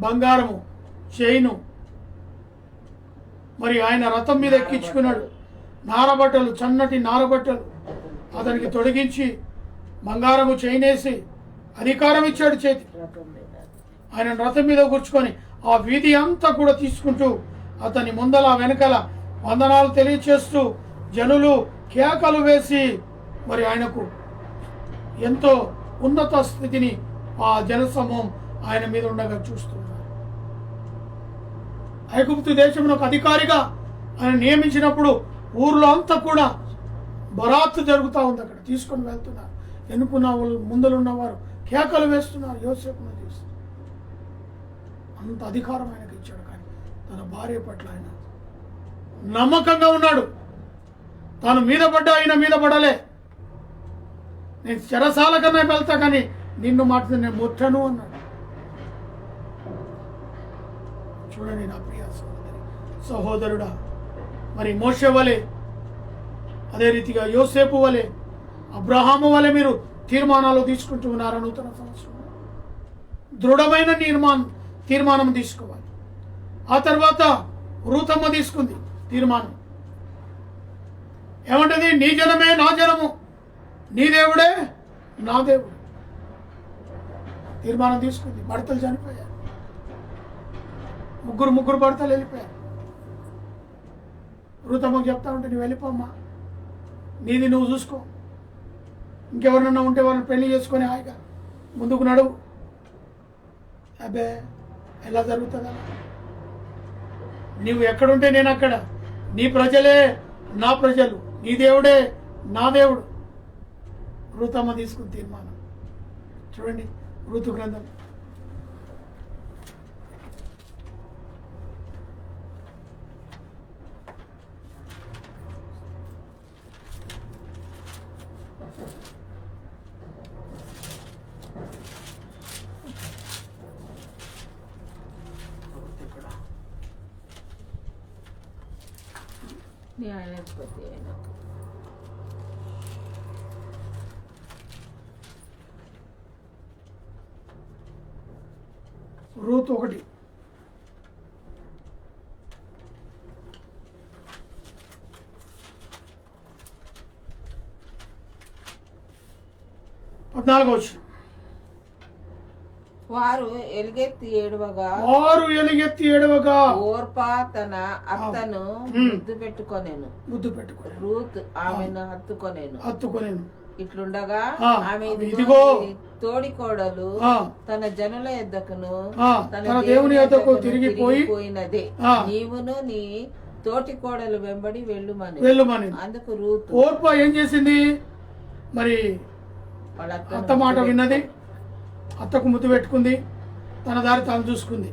బంగారము, చైను, మరి ఆయన రథం మీద ఎక్కించుకున్నాడు. నారబట్టలు, చన్నటి నారబట్టలు అతనికి తొడిగించి బంగారము చైనేసి అధికారం ఇచ్చాడు చేతి. ఆయన రథం మీద కూర్చుకొని ఆ వీధి అంతా కూడా తీసుకుంటూ అతని ముందల వెనకల వందనాలు తెలియచేస్తూ జనులు కేకలు వేసి మరి ఆయనకు ఎంతో ఉన్నత స్థితిని ఆ జనసమూహం ఆయన మీద ఉండగా చూస్తున్నారు. ఐగుప్తు దేశంలో అధికారిగా ఆయన నియమించినప్పుడు ఊర్లో అంతా కూడా బరాత్తు జరుగుతూ ఉంది. అక్కడ తీసుకొని వెళ్తున్నారు. ఎన్నుకున్న వాళ్ళు ముందలున్నవారు కేకలు వేస్తున్నారు. యోసేపును చూసి అంత అధికారం ఆయనకు ఇచ్చాడు. కానీ తన భార్య పట్ల ఆయన నమ్మకంగా ఉన్నాడు. తాను మీద పడ్డా ఆయన మీద పడలే. నేను చెరసాల కన్నా వెళ్తా కానీ నిన్ను మాట నేను ముట్టను అన్నాడు. చూడండి నా ప్రియ సహోదరుడా, మరి మోషే వలె, అదే రీతిగా యోసేపు వలె, అబ్రహాము వలె మీరు తీర్మానాలు తీసుకుంటూ ఉన్నారు. నూతన సంవత్సరం దృఢమైన తీర్మానం తీసుకోవాలి. ఆ తర్వాత రూతమ్మ తీసుకుంది తీర్మానం. ఏమంటది? నీ జనమే నా జనము, నీ దేవుడే నా దేవుడు. తీర్మానం తీసుకుంది. భర్తలు చనిపోయారు. ముగ్గురు భర్తలు వెళ్ళిపోయారు. రూతమ్మకు చెప్తా ఉంటే నువ్వు వెళ్ళిపోమ్మా, నీది నువ్వు చూసుకో, ఇంకెవరన్నా ఉంటే వాళ్ళని పెళ్లి చేసుకొని హాయిగా ముందుకు నడువు. అబ్బే ఎలా జరుగుతుందా? నీవు ఎక్కడుంటే నేను అక్కడ, నీ ప్రజలే నా ప్రజలు, నీ దేవుడే నా దేవుడు. రూతమ్మ తీసుకుని తీర్మానం. చూడండి ఋతు గ్రంథం న్యాయాధిపతి అయిన రూతు 1 14 వచ్చిన వారు ఎలుగెత్తి ఏడవగా ఓర్పా తన అత్తను ముద్దు పెట్టుకొనేను. రూత్ ఆమెను హత్తుకొనేను. ఇట్లుండగా ఆమె ఇదిగో తోడికోడలు తన జనుల యొద్దకును తన దేవుని యొద్దకు తిరిగిపోయినదే, నీవును నీ తోటి కోడలు వెంబడి వెళ్ళుమని. అందుకు రూత్ ఓర్పా ఏం చేసింది? మరి అత్త మాట విన్నది, అత్తకు ముద్దు పెట్టుకుంది, తన దారి తాను చూసుకుంది.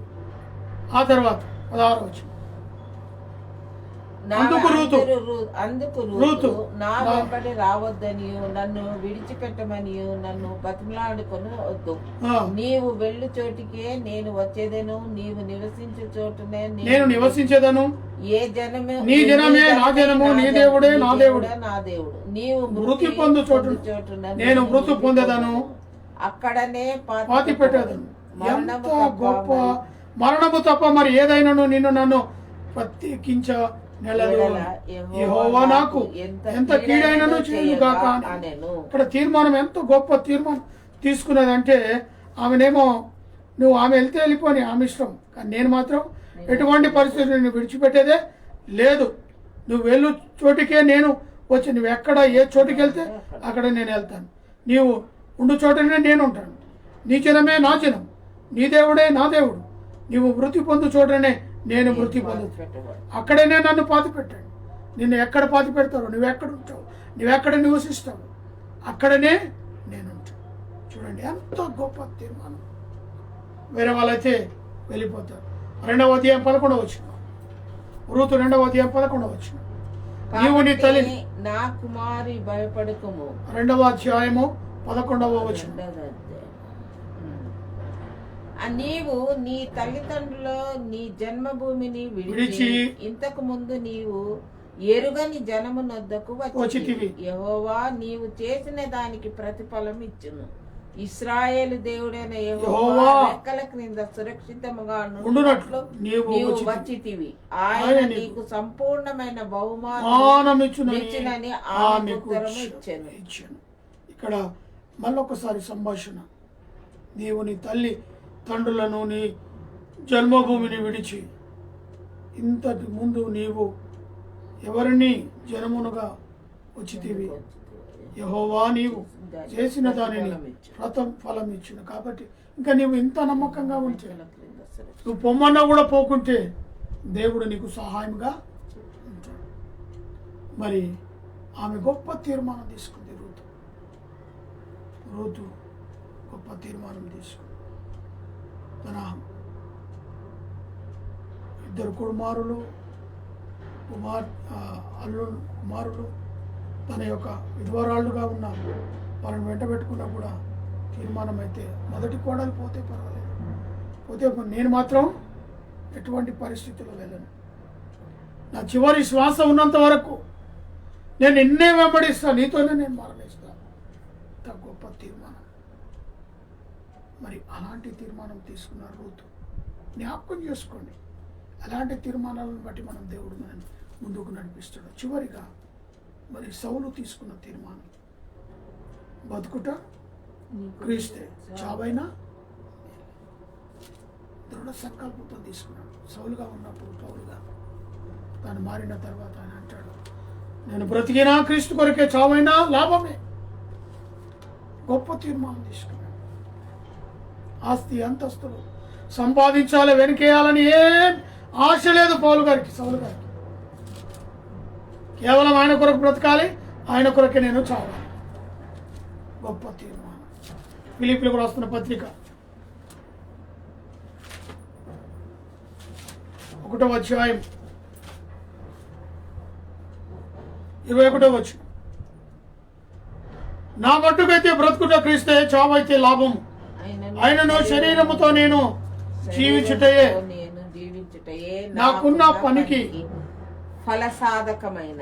ఆ తర్వాత 16 వచ్చింది. అందుకు రూతు నా వెంబడి రావద్దనియు నన్ను విడిచిపెట్టమనియు నన్ను బతిమలాడుకొని వద్దు. నీవు వెళ్ళు చోటికే నేను వచ్చేదను, నీవు నివసించే చోటునే నేను నివసించేదను. ఏ జనమే నీ జనమే నా జనము, నీ దేవుడే నా దేవుడు. నీవు మృతి పొందు చోటు నేను మృతి పొందేదను, అక్కడనే పాతి పెట్టేదను. ఎంత గొప్ప మరణము తప్ప మరి ఏదైనాను నిన్ను నన్ను ప్రత్యేకించ యెహోవా నాకు ఎంత కీడైనను చేయుగాక. ఇక్కడ తీర్మానం ఎంత గొప్ప తీర్మానం తీసుకున్నదంటే, ఆమెనేమో నువ్వు ఆమె వెళ్తే వెళ్ళిపోని ఆమె ఇష్టం, కానీ నేను మాత్రం ఎటువంటి పరిస్థితులను విడిచిపెట్టేదే లేదు. నువ్వు వెళ్ళు చోటికే నేను వచ్చి, నువ్వు ఎక్కడ ఏ చోటుకి వెళ్తే అక్కడ నేను వెళ్తాను. నీవు ఉండు చోటనే నేను ఉంటాను. నీ జనమే నా జనం, నీ దేవుడే నా దేవుడు. నీవు మృతి పొందు చోటనే నేను మృతి పొందు, అక్కడనే నన్ను పాతి పెట్టాడు. నిన్ను ఎక్కడ పాతి పెడతావు, నువ్వెక్కడ ఉంటావు, నువ్వెక్కడ నివసిస్తావు, అక్కడనే నేను ఉంటాను. చూడండి ఎంత గొప్ప తీర్మానం. వేరే వాళ్ళైతే వెళ్ళిపోతారు. 2వ అధ్యాయం 11 వచ్చిన రూతు 2వ అధ్యాయం 11 వచ్చిన నీవు నీ తల్లిని నా కుమారి భయపడకుము. 2వ అధ్యాయము 11వ వచ్చిన నీవు నీ తల్లిదండ్రుల నీ జన్మభూమిని విడిచి ఇంతకు ముందు నీవు ఎరుగని జనము నొద్దకు వచ్చితివి. యెహోవా నీవు చేసిన దానికి ప్రతిఫలం ఇచ్చును. ఇశ్రాయేలు దేవుడైన యెహోవా రెక్కల క్రింద సురక్షితముగా నుండునట్లు నీవు వచ్చితివి. ఆయన నీకు సంపూర్ణమైన బహుమానం ఇచ్చునని ఆమెకు ఉత్తరము ఇచ్చెను. ఇక్కడ మళ్ళొకసారి సంభాషణ. నీవు నీ తల్లి తండ్రులను నీ జన్మభూమిని విడిచి ఇంతకు ముందు నీవు ఎవరిని జనమునుగా వచ్చితివి. యెహోవా నీవు చేసిన దానిని ఫలం ఇచ్చిన. కాబట్టి ఇంకా నీవు ఇంత నమ్మకంగా ఉంటే, నువ్వు పొమ్మన్నా కూడా పోకుంటే దేవుడు నీకు సహాయంగా ఉంటాడు. మరి ఆమె గొప్ప తీర్మానం తీసుకుంది. రూతు గొప్ప తీర్మానం తీసుకుంది. తన 2 కుమారులు తన యొక్క విధవరాళ్ళుగా ఉన్నారు. వాళ్ళని వెంట పెట్టుకున్నా కూడా తీర్మానం అయితే మొదటి కోడలు పోతే పర్వాలేదు, పోతే నేను మాత్రం ఎటువంటి పరిస్థితుల్లో వెళ్ళను. నా చివరి శ్వాస ఉన్నంత వరకు నేను నిన్నే వెంబడిస్తాను, నీతోనే నేను మరణిస్తాను. ఇంత గొప్ప తీర్మానం. మరి అలాంటి తీర్మానం తీసుకున్నారు రూతు. జ్ఞాపకం చేసుకోండి, అలాంటి తీర్మానాలను బట్టి మనం దేవుడు మనల్ని ముందుకు నడిపిస్తాడు. చివరిగా మరి సౌలు తీసుకున్న తీర్మానం, బతుకుట క్రీస్తే, చావైనా దృఢ సంకల్పంతో తీసుకున్నాడు. సౌలుగా ఉన్నప్పుడు పౌలుగా తాను మారిన తర్వాత ఆయన అంటాడు, నేను బ్రతికినా క్రీస్తు కొరకే, చావైనా లాభమే. గొప్ప తీర్మానం తీసుకున్నాడు. ఆస్తి అంతస్తులు సంపాదించాలి, వెనకేయాలని ఏం ఆశ లేదు పౌలు గారికి, సౌలు గారికి. కేవలం ఆయన కొరకు బ్రతకాలి, ఆయన కొరకే నేను చావాలి. గొప్ప తీర్మానం. ఫిలిప్పీయులకు రాస్తున్న పత్రిక 1వ అధ్యాయం 21వ వచనం. నా మట్టుకైతే బ్రతుకుట క్రీస్తే, చావైతే లాభము. ఆయనను శరీరముతో నేను జీవించుటయే నాకున్న పనికి ఫలసాధకమైన.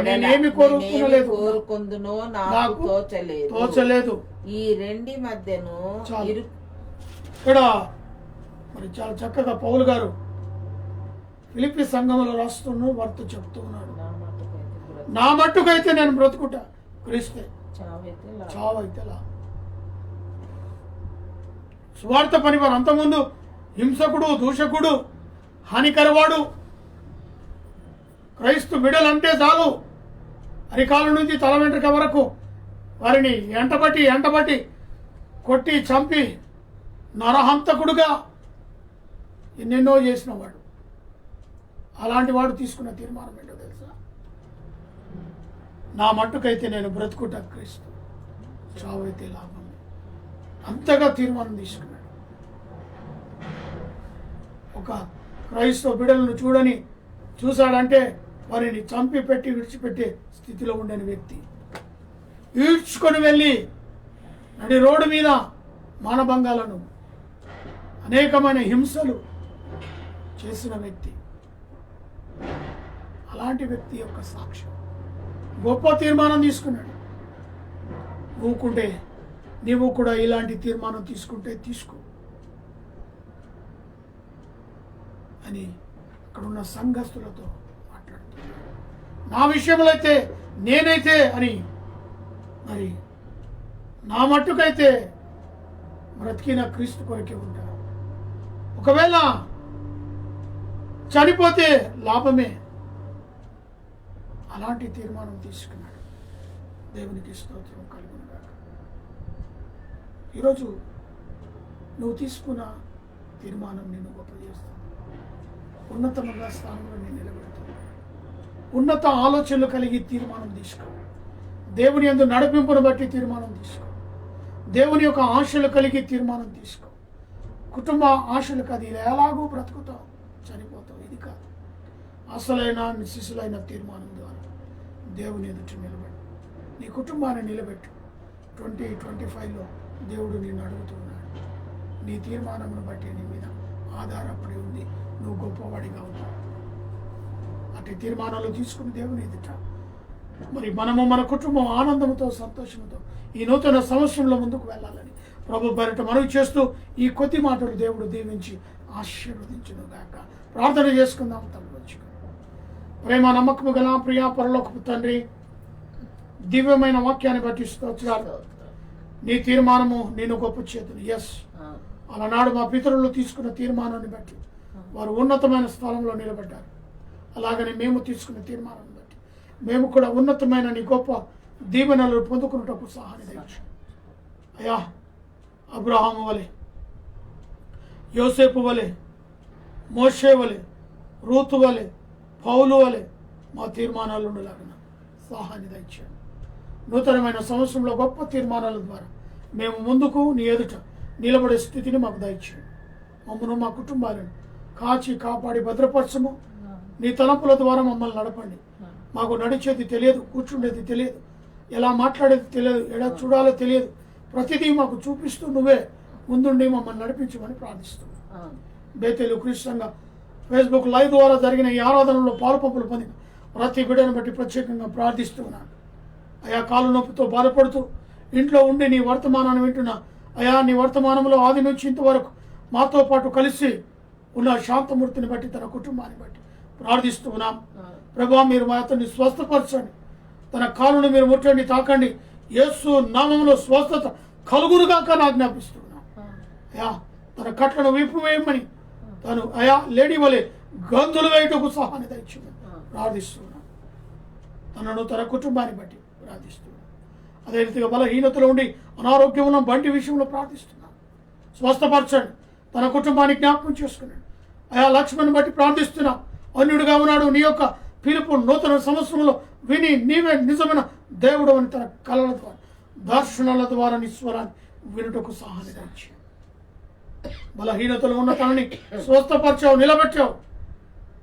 నేనేమి కోరుకుందునో నాకు తోచలేదు. ఈ రెండి మధ్యను ఇక్కడ మరి చాలా చక్కగా పౌలు గారు ఫిలిప్పీ సంఘంలో రాస్తున్న వార్త చెప్తూ ఉన్నాడు. నా మట్టుకైతే నేను బ్రతుకుట క్రీస్తే, చావైతే లాభం. స్వార్థ పనివారు, అంతకుముందు హింసకుడు, దూషకుడు, హానికరవాడు, క్రైస్తవ బిడ్డలంటే చాలు అరికాల నుంచి తల వెంట్రుక వరకు వారిని ఎంటబట్టి కొట్టి చంపి నరహంతకుడుగా ఎన్నెన్నో చేసిన వాడు. అలాంటి వాడు తీసుకున్న తీర్మానం ఏంటో తెలుసా? నా మట్టుకైతే నేను బ్రతుకుట క్రీస్తు, చావైతే లాభం. అంతగా తీర్మానం తీసుకున్నాడు. ఒక క్రైస్తవ బిడ్డలను చూశాడంటే వారిని చంపి పెట్టి విడిచిపెట్టే స్థితిలో ఉండని వ్యక్తి, ఈడ్చుకొని వెళ్ళి నడి రోడ్డు మీద మానభంగాలను, అనేకమైన హింసలు చేసిన వ్యక్తి. అలాంటి వ్యక్తి యొక్క సాక్ష్యం. గొప్ప తీర్మానం తీసుకున్నాడు. ఊకుంటే నీవు కూడా ఇలాంటి తీర్మానం తీసుకుంటే తీసుకో అని అక్కడున్న సంఘస్థులతో మాట్లాడుతున్నాడు. నా విషయంలో అయితే నేనైతే అని, మరి నా మట్టుకైతే బ్రతికిన క్రీస్తు కొరకే ఉంటా. ఒకవేళ చనిపోతే లాభమే. అలాంటి తీర్మానం తీసుకున్నాడు. దేవునికి స్తోత్రం కలుగును గాక. ఈరోజు నువ్వు తీసుకున్న తీర్మానం నేను గొప్ప చేస్తాను. ఉన్నతమైన స్థానంలో నేను నిలబెడతాను. ఉన్నత ఆలోచనలు కలిగి తీర్మానం తీసుకో. దేవుని యందు నడిపింపును బట్టి తీర్మానం తీసుకో. దేవుని యొక్క ఆశలు కలిగి తీర్మానం తీసుకో. కుటుంబ ఆశలు కాదు, ఇలా ఎలాగూ బ్రతుకుతావు, చనిపోతావు. ఇది కాదు. అసలైన శిశులైన తీర్మానం ద్వారా దేవుని ఎదుటి నిలబెట్టు. నీ కుటుంబాన్ని నిలబెట్టు. 2025లో దేవుడు నిన్ను అడుగుతున్నాడు. నీ తీర్మానమును బట్టి నీ మీద ఆధారపడి ఉంది. నువ్వు గొప్పవాడిగా ఉన్నావు. అటు తీర్మానాలు తీసుకుని దేవుని ఎదుట మరి మనము మన కుటుంబం ఆనందంతో సంతోషంతో ఈ నూతన సంవత్సరంలో ముందుకు వెళ్ళాలని ప్రభు పేరిట మనవి చేస్తూ ఈ కొద్ది మాటలు దేవుడు దీవించి ఆశీర్వదించును గాక. ప్రార్థన చేసుకుందాం. తలవంచుకొని ప్రేమ నమ్మకము గల ప్రియా పరలోకపు తండ్రి, దివ్యమైన వాక్యాన్ని బట్టి స్తోత్రాలు. నీ తీర్మానము నేను గొప్ప చేతులు. ఎస్, అలనాడు మా పితరులు తీసుకున్న తీర్మానాన్ని బట్టి వారు ఉన్నతమైన స్థలంలో నిలబడ్డారు. అలాగని మేము తీసుకున్న తీర్మానాన్ని బట్టి మేము కూడా ఉన్నతమైన నీ గొప్ప దీవెనలు పొందుకున్నటకు సహాయం దయచు. అయ్యా, అబ్రహాము వలె, యోసేపు వలె, మోషే వలె, రూతు వలె, పౌలు వలె మా తీర్మానాలు ఉండలాగిన సహాయాన్ని దయచేయండి. నూతనమైన సంవత్సరంలో గొప్ప తీర్మానాల ద్వారా మేము ముందుకు నీ ఎదుట నిలబడే స్థితిని మాకు దయచేయండి. మమ్మను మా కుటుంబాలను కాచి కాపాడి భద్రపరచము. నీ తలంపుల ద్వారా మమ్మల్ని నడపండి. మాకు నడిచేది తెలియదు, కూర్చుండేది తెలియదు, ఎలా మాట్లాడేది తెలియదు, ఎలా చూడాలో తెలియదు. ప్రతిదీ మాకు చూపిస్తూ నువ్వే ముందుండి మమ్మల్ని నడిపించమని ప్రార్థిస్తున్నాం. బేతేలు క్రీస్తుగా ఫేస్బుక్ లైవ్ ద్వారా జరిగిన ఈ ఆరాధనలో పాలుపంపులు పొందిన ప్రతి బిడ్డను బట్టి ప్రత్యేకంగా ప్రార్థిస్తున్నాను. అయా, కాలు నొప్పితో బాధపడుతూ ఇంట్లో ఉండి నీ వర్తమానాన్ని వింటున్నా అయా, నీ వర్తమానంలో ఆది నుంచి ఇంతవరకు మాతో పాటు కలిసి ఉన్న శాంతమూర్తిని బట్టి తన కుటుంబాన్ని బట్టి ప్రార్థిస్తూ ఉన్నాం. ప్రభా, మీరు మా అతన్ని స్వస్థపరచండి. తన కాలును మీరు ముట్టండి, తాకండి. యేసు నామంలో స్వస్థత కలుగురుగాక ఆజ్ఞాపిస్తున్నాం. అయా, తన కట్లను విప్పివేయమని తను అయా లేడీ వలె గంతులు వేయటకు సహాయాన్ని దయచేయమని ప్రార్థిస్తున్నాం. తనను తన కుటుంబాన్ని బట్టి ప్రార్థిస్తున్నాం. అదే రీతిగా బలహీనతలో ఉండి అనారోగ్యంలో బంటి విషయంలో ప్రార్థిస్తున్నాం. స్వస్థపరచండి. తన కుటుంబాన్ని జ్ఞాపకం చేసుకున్నాడు. అయా, లక్ష్మణ్ బట్టి ప్రార్థిస్తున్నాం. అన్యుడిగా ఉన్నాడు. నీ యొక్క పిలుపు నూతన సంవత్సరంలో విని నీవే నిజమైన దేవుడు అని తన కళల ద్వారా దర్శనాల ద్వారా నీ స్వరాన్ని వినుటకు సహాయం దయచేయండి. బలహీనతలో ఉన్న తనని స్వస్థపరిచావు, నిలబెట్టావు.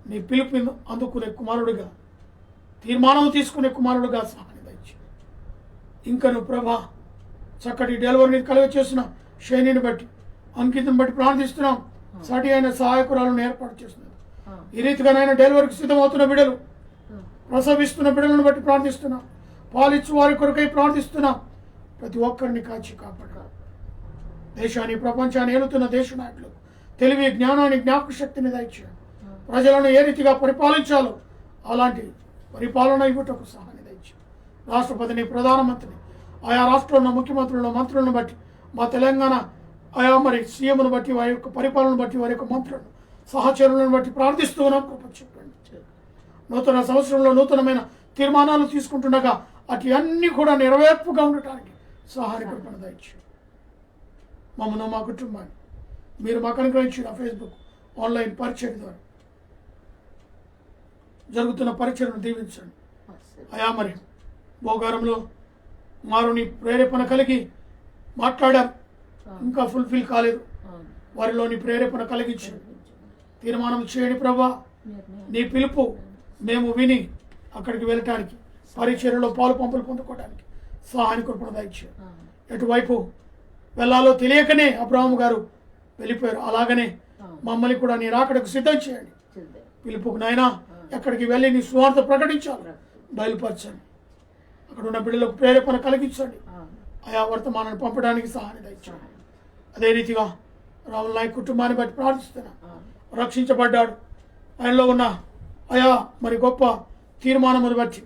నీ పిలుపుని అందుకునే కుమారుడిగా, తీర్మానం తీసుకునే కుమారుడుగా సహాయం దయచేయండి. ఇంకను ప్రభా, చక్కటి డెలివరీని కలుగ చేసిన శైలిని బట్టి, అంకితం బట్టి ప్రార్థిస్తున్నాం. సాటి అయిన సహాయకురాలను ఏర్పాటు చేస్తున్నారు. ఈ రీతిగానైనా డెలివరీకి సిద్ధమవుతున్న బిడ్డలు, ప్రసవిస్తున్న బిడ్డలను బట్టి ప్రార్థిస్తున్నాం. పాలిచ్చు వారి కొరకై ప్రార్థిస్తున్నాం. ప్రతి ఒక్కరిని కాచి కాపాడు. దేశాన్ని, ప్రపంచాన్ని ఏలుతున్న దేశ నాయకులు తెలివి, జ్ఞానాన్ని, జ్ఞాపక శక్తిని దయచేయండి. ప్రజలను ఏ రీతిగా పరిపాలించాలో అలాంటి పరిపాలన ఇవ్వటకు సహాయం దయచేయండి. రాష్ట్రపతిని, ప్రధానమంత్రిని, ఆయా రాష్ట్రంలో ముఖ్యమంత్రులను, మంత్రులను బట్టి, మా తెలంగాణ ఆయా మరి సీఎంను బట్టి, వారి యొక్క పరిపాలన బట్టి, వారి యొక్క మంత్రులను, సహచరులను బట్టి ప్రార్థిస్తూ ఉన్నాం. కృప చెప్పండి. నూతన సంవత్సరంలో నూతనమైన తీర్మానాలు తీసుకుంటుండగా అటు అన్నీ కూడా నెరవేర్పుగా ఉండటానికి సహాయ కృపను దయచేయండి. మమ్మల్ని, మా కుటుంబాన్ని మీరు మాకు అనుగ్రహించిన ఫేస్బుక్ ఆన్లైన్ పరిచయం ద్వారా జరుగుతున్న పరిచయను దీవించండి. అయా, మరి భోగారంలో మారుని ప్రేరేపణ కలిగి మాట్లాడాం, ఇంకా ఫుల్ఫిల్ కాలేదు. వారిలోని ప్రేరేపణ కలిగించండి. తీర్మానం చేయండి ప్రభా. నీ పిలుపు మేము విని అక్కడికి వెళ్ళటానికి, పరిచర్యలో పాలు పంపులు పొందుకోవడానికి సహాయాన్ని కృపను దయచేయండి. ఎటువైపు వెళ్ళాలో తెలియకనే అబ్రహాము గారు వెళ్ళిపోయారు. అలాగనే మమ్మల్ని కూడా నీ రాకడకు సిద్ధం చేయండి. పిలుపుకు నాయనా ఎక్కడికి వెళ్ళి నీ స్వార్థ ప్రకటించాలి, బయలుపరచండి. అక్కడ ఉన్న బిడ్డలకు ప్రేరేపణ కలిగించండి. ఆయా వర్తమానాన్ని పంపడానికి సహాయం దయచేయండి. అదే రీతిగా రాముల నాయక్ కుటుంబాన్ని బట్టి ప్రార్థిస్తున్నా. రక్షించబడ్డాడు. ఆయనలో ఉన్న ఆయా మరి గొప్ప తీర్మానమును బట్టి,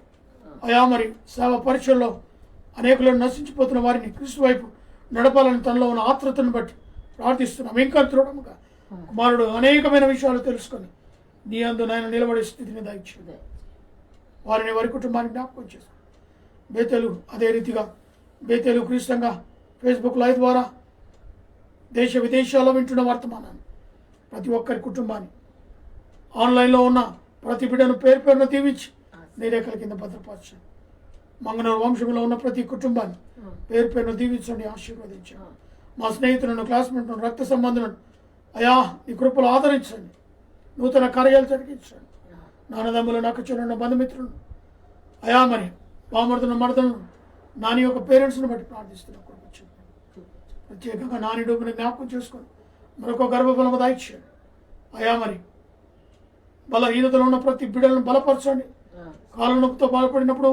ఆయా మరి సేవ పరిచయంలో అనేకులను నశించిపోతున్న వారిని క్రీస్తు వైపు నడపాలని తనలో ఉన్న ఆత్రతను బట్టి ప్రార్థిస్తున్నాం. ఇంకా దృఢముగా కుమారుడు అనేకమైన విషయాలు తెలుసుకొని నీ అందు నాయన నిలబడే స్థితిని దయచేయండి. వారిని, వారి కుటుంబాన్ని జ్ఞాపకం చేస్తాం. బేతేలు అదే రీతిగా బేతేలు క్రీస్తుగా ఫేస్బుక్ లైవ్ ద్వారా దేశ విదేశాల్లో వింటున్న వర్తమానాన్ని ప్రతి ఒక్కరి కుటుంబాన్ని, ఆన్లైన్లో ఉన్న ప్రతి బిడ్డను పేరు పేరును దీవించి నీ రేఖల కింద భద్రపరచండి. మంగనూరు వంశంలో ఉన్న ప్రతి కుటుంబాన్ని పేరు పేరును దీవించండి, ఆశీర్వదించండి. మా స్నేహితులను, క్లాస్మేట్లను, రక్త సంబంధులను అయా నీ కృపలు ఆదరించండి. నూతన కార్యాలు జరిగించండి. నాన్నదమ్ములు, నాకు చెల్లిన బంధుమిత్రులను అయా మరి బామర్దులను, మర్దలను, నాని యొక్క పేరెంట్స్ను బట్టి ప్రార్థిస్తున్నాం. ప్రత్యేకంగా నాని డబ్బుని జ్ఞాపకం చేసుకొని మరొక గర్భఫలము దాయిచ్చాడు. అయా మరి బలహీనతలో ఉన్న ప్రతి బిడ్డలను బలపరచండి. కాలు నొప్పితో బాధపడినప్పుడు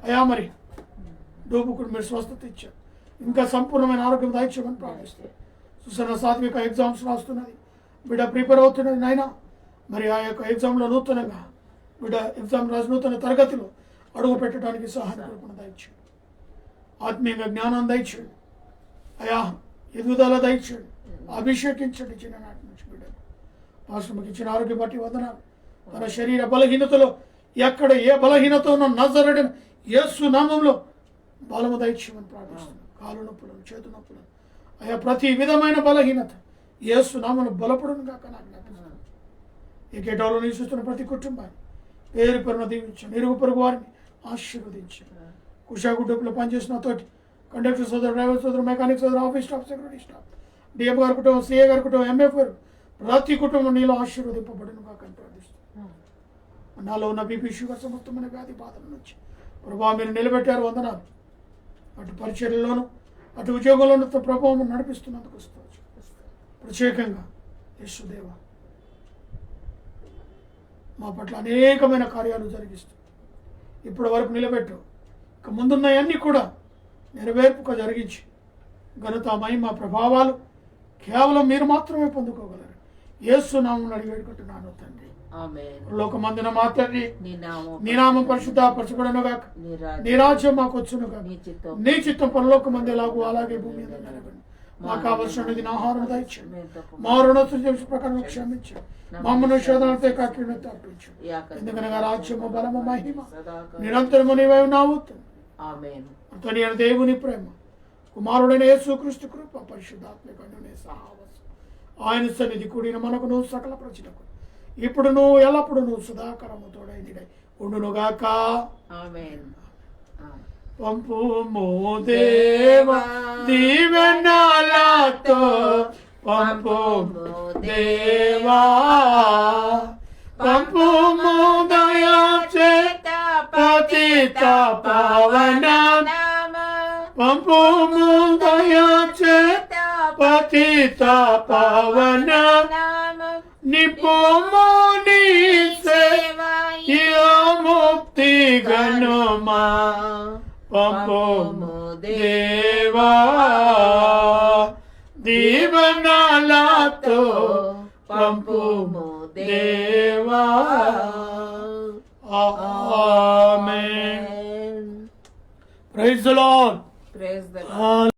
అయా మరి డోబుకుడు మీరు స్వస్థత ఇచ్చారు. ఇంకా సంపూర్ణమైన ఆరోగ్యం దాయిచ్చామని ప్రార్థిస్తారు. సుసన్న సాత్విక ఎగ్జామ్స్ రాస్తున్నది, బిడ్డ ప్రిపేర్ అవుతున్నది నాయన. మరి ఆ యొక్క ఎగ్జామ్లో నూతనంగా బిడ్డ ఎగ్జామ్ రాసి నూతన తరగతిలో అడుగు పెట్టడానికి సహాయం కల్పన దయచేయండి. ఆత్మీయంగా జ్ఞానం దయచేయండి అయా, ఎదుగుదల దయచేయండి, అభిషేకించండి. చిన్ననాటి నుంచి బిడ్డలు పాస్టర్కి ఇచ్చిన ఆరోగ్యం బట్టి వందనాలు. తన శరీర బలహీనతలో ఎక్కడ ఏ బలహీనత ఉన్న నజరేయుడైన యేసు నామములో బలము దయచేయమని ప్రార్థిస్తున్నాను. కాలు నొప్పులను, చేతు నొప్పులను అయా ప్రతి విధమైన బలహీనత యేసు నామములో బలపడును గాక నాకు జ్ఞాపిస్తున్నాను. ఈ గేటోలో నివసిస్తున్న ప్రతి కుటుంబాన్ని పేరు పేరున దీవించండి. ఇరుగు పొరుగు వారిని ఆశీర్వదించండి. కుషాగుడ్డపులో పనిచేసిన తోటి కండక్టర్ సోదరు, డ్రైవర్ సోదరు, మెకానిక్ సోదరు, office staff, security staff, DM గారి కుటుంబం, సిఏ గారి కుటుంబం, ఎంఎఫ్ గారు ప్రతి కుటుంబం నీలో ఆశీర్వదింపబడును కాక అని ప్రార్థిస్తున్నాను. నాలో ఉన్న బీపీ, షుగర్ సమస్తమైన వ్యాధి బాధల నుంచి ప్రభావం మీరు నిలబెట్టారు, వందనాలు. అటు పరిచర్యలోను అటు ఉద్యోగంలోనూ ప్రభావం నడిపిస్తున్నందుకు వస్తుంది. ప్రత్యేకంగా యేసుదేవ మా పట్ల అనేకమైన కార్యాలు జరిగిస్తూ ఇప్పటి వరకు నిలబెట్టు. ఇక ముందున్నవన్నీ కూడా నెరవేర్పుగా జరిగించి ఘనత, మహిమ, ప్రభావాలు కేవలం మీరు మాత్రమే పొందుకోగలరు. యేసు నామమున అడిగి వేడుకుంటున్నాను తండ్రి. లోకమందున మా తండ్రి నీ నామం పరిశుద్ధపరచబడును గాక. నీ రాజ్యం మాకు వచ్చును గాక. నీ చిత్తం పరలోకమందు ఎలాగో అలాగే భూమి మీద నెరవేరును. మాకు కావలసినది నా ఆహారం దయచేయండి. మా రుణస్తులు చేసే ప్రకారం క్షమించండి. మమ్మల్ని శోధనలతో కాకిని తప్పించు. ఎందుకనగా రాజ్యము, బలము, మహిమ నిరంతరము నీవై ఉన్నావు. తండ్రి అయిన దేవుని ప్రేమ, కుమారుడైన యేసుక్రీస్తు కృప, పరిశుద్ధాత్మక సహవాసం, ఆయన సన్నిధి కూడిన మనకును సకల ప్రజలకు ఇప్పుడును ఎల్లప్పుడూ సుధాకరము తోడైనడై ఉండునుగాక. పంపుము దేవా దీవెనలతో, పంపుము దేవా, పంపుము దయా చేత పతిత పావన, పంపుము దయా చేత పతిత పావన, నిపుము నీ సేవా ముక్తి గణమా. పంపుము దేవా దీవెనలతో, పంపుము దేవా. ఆమేన్. Praise the lord.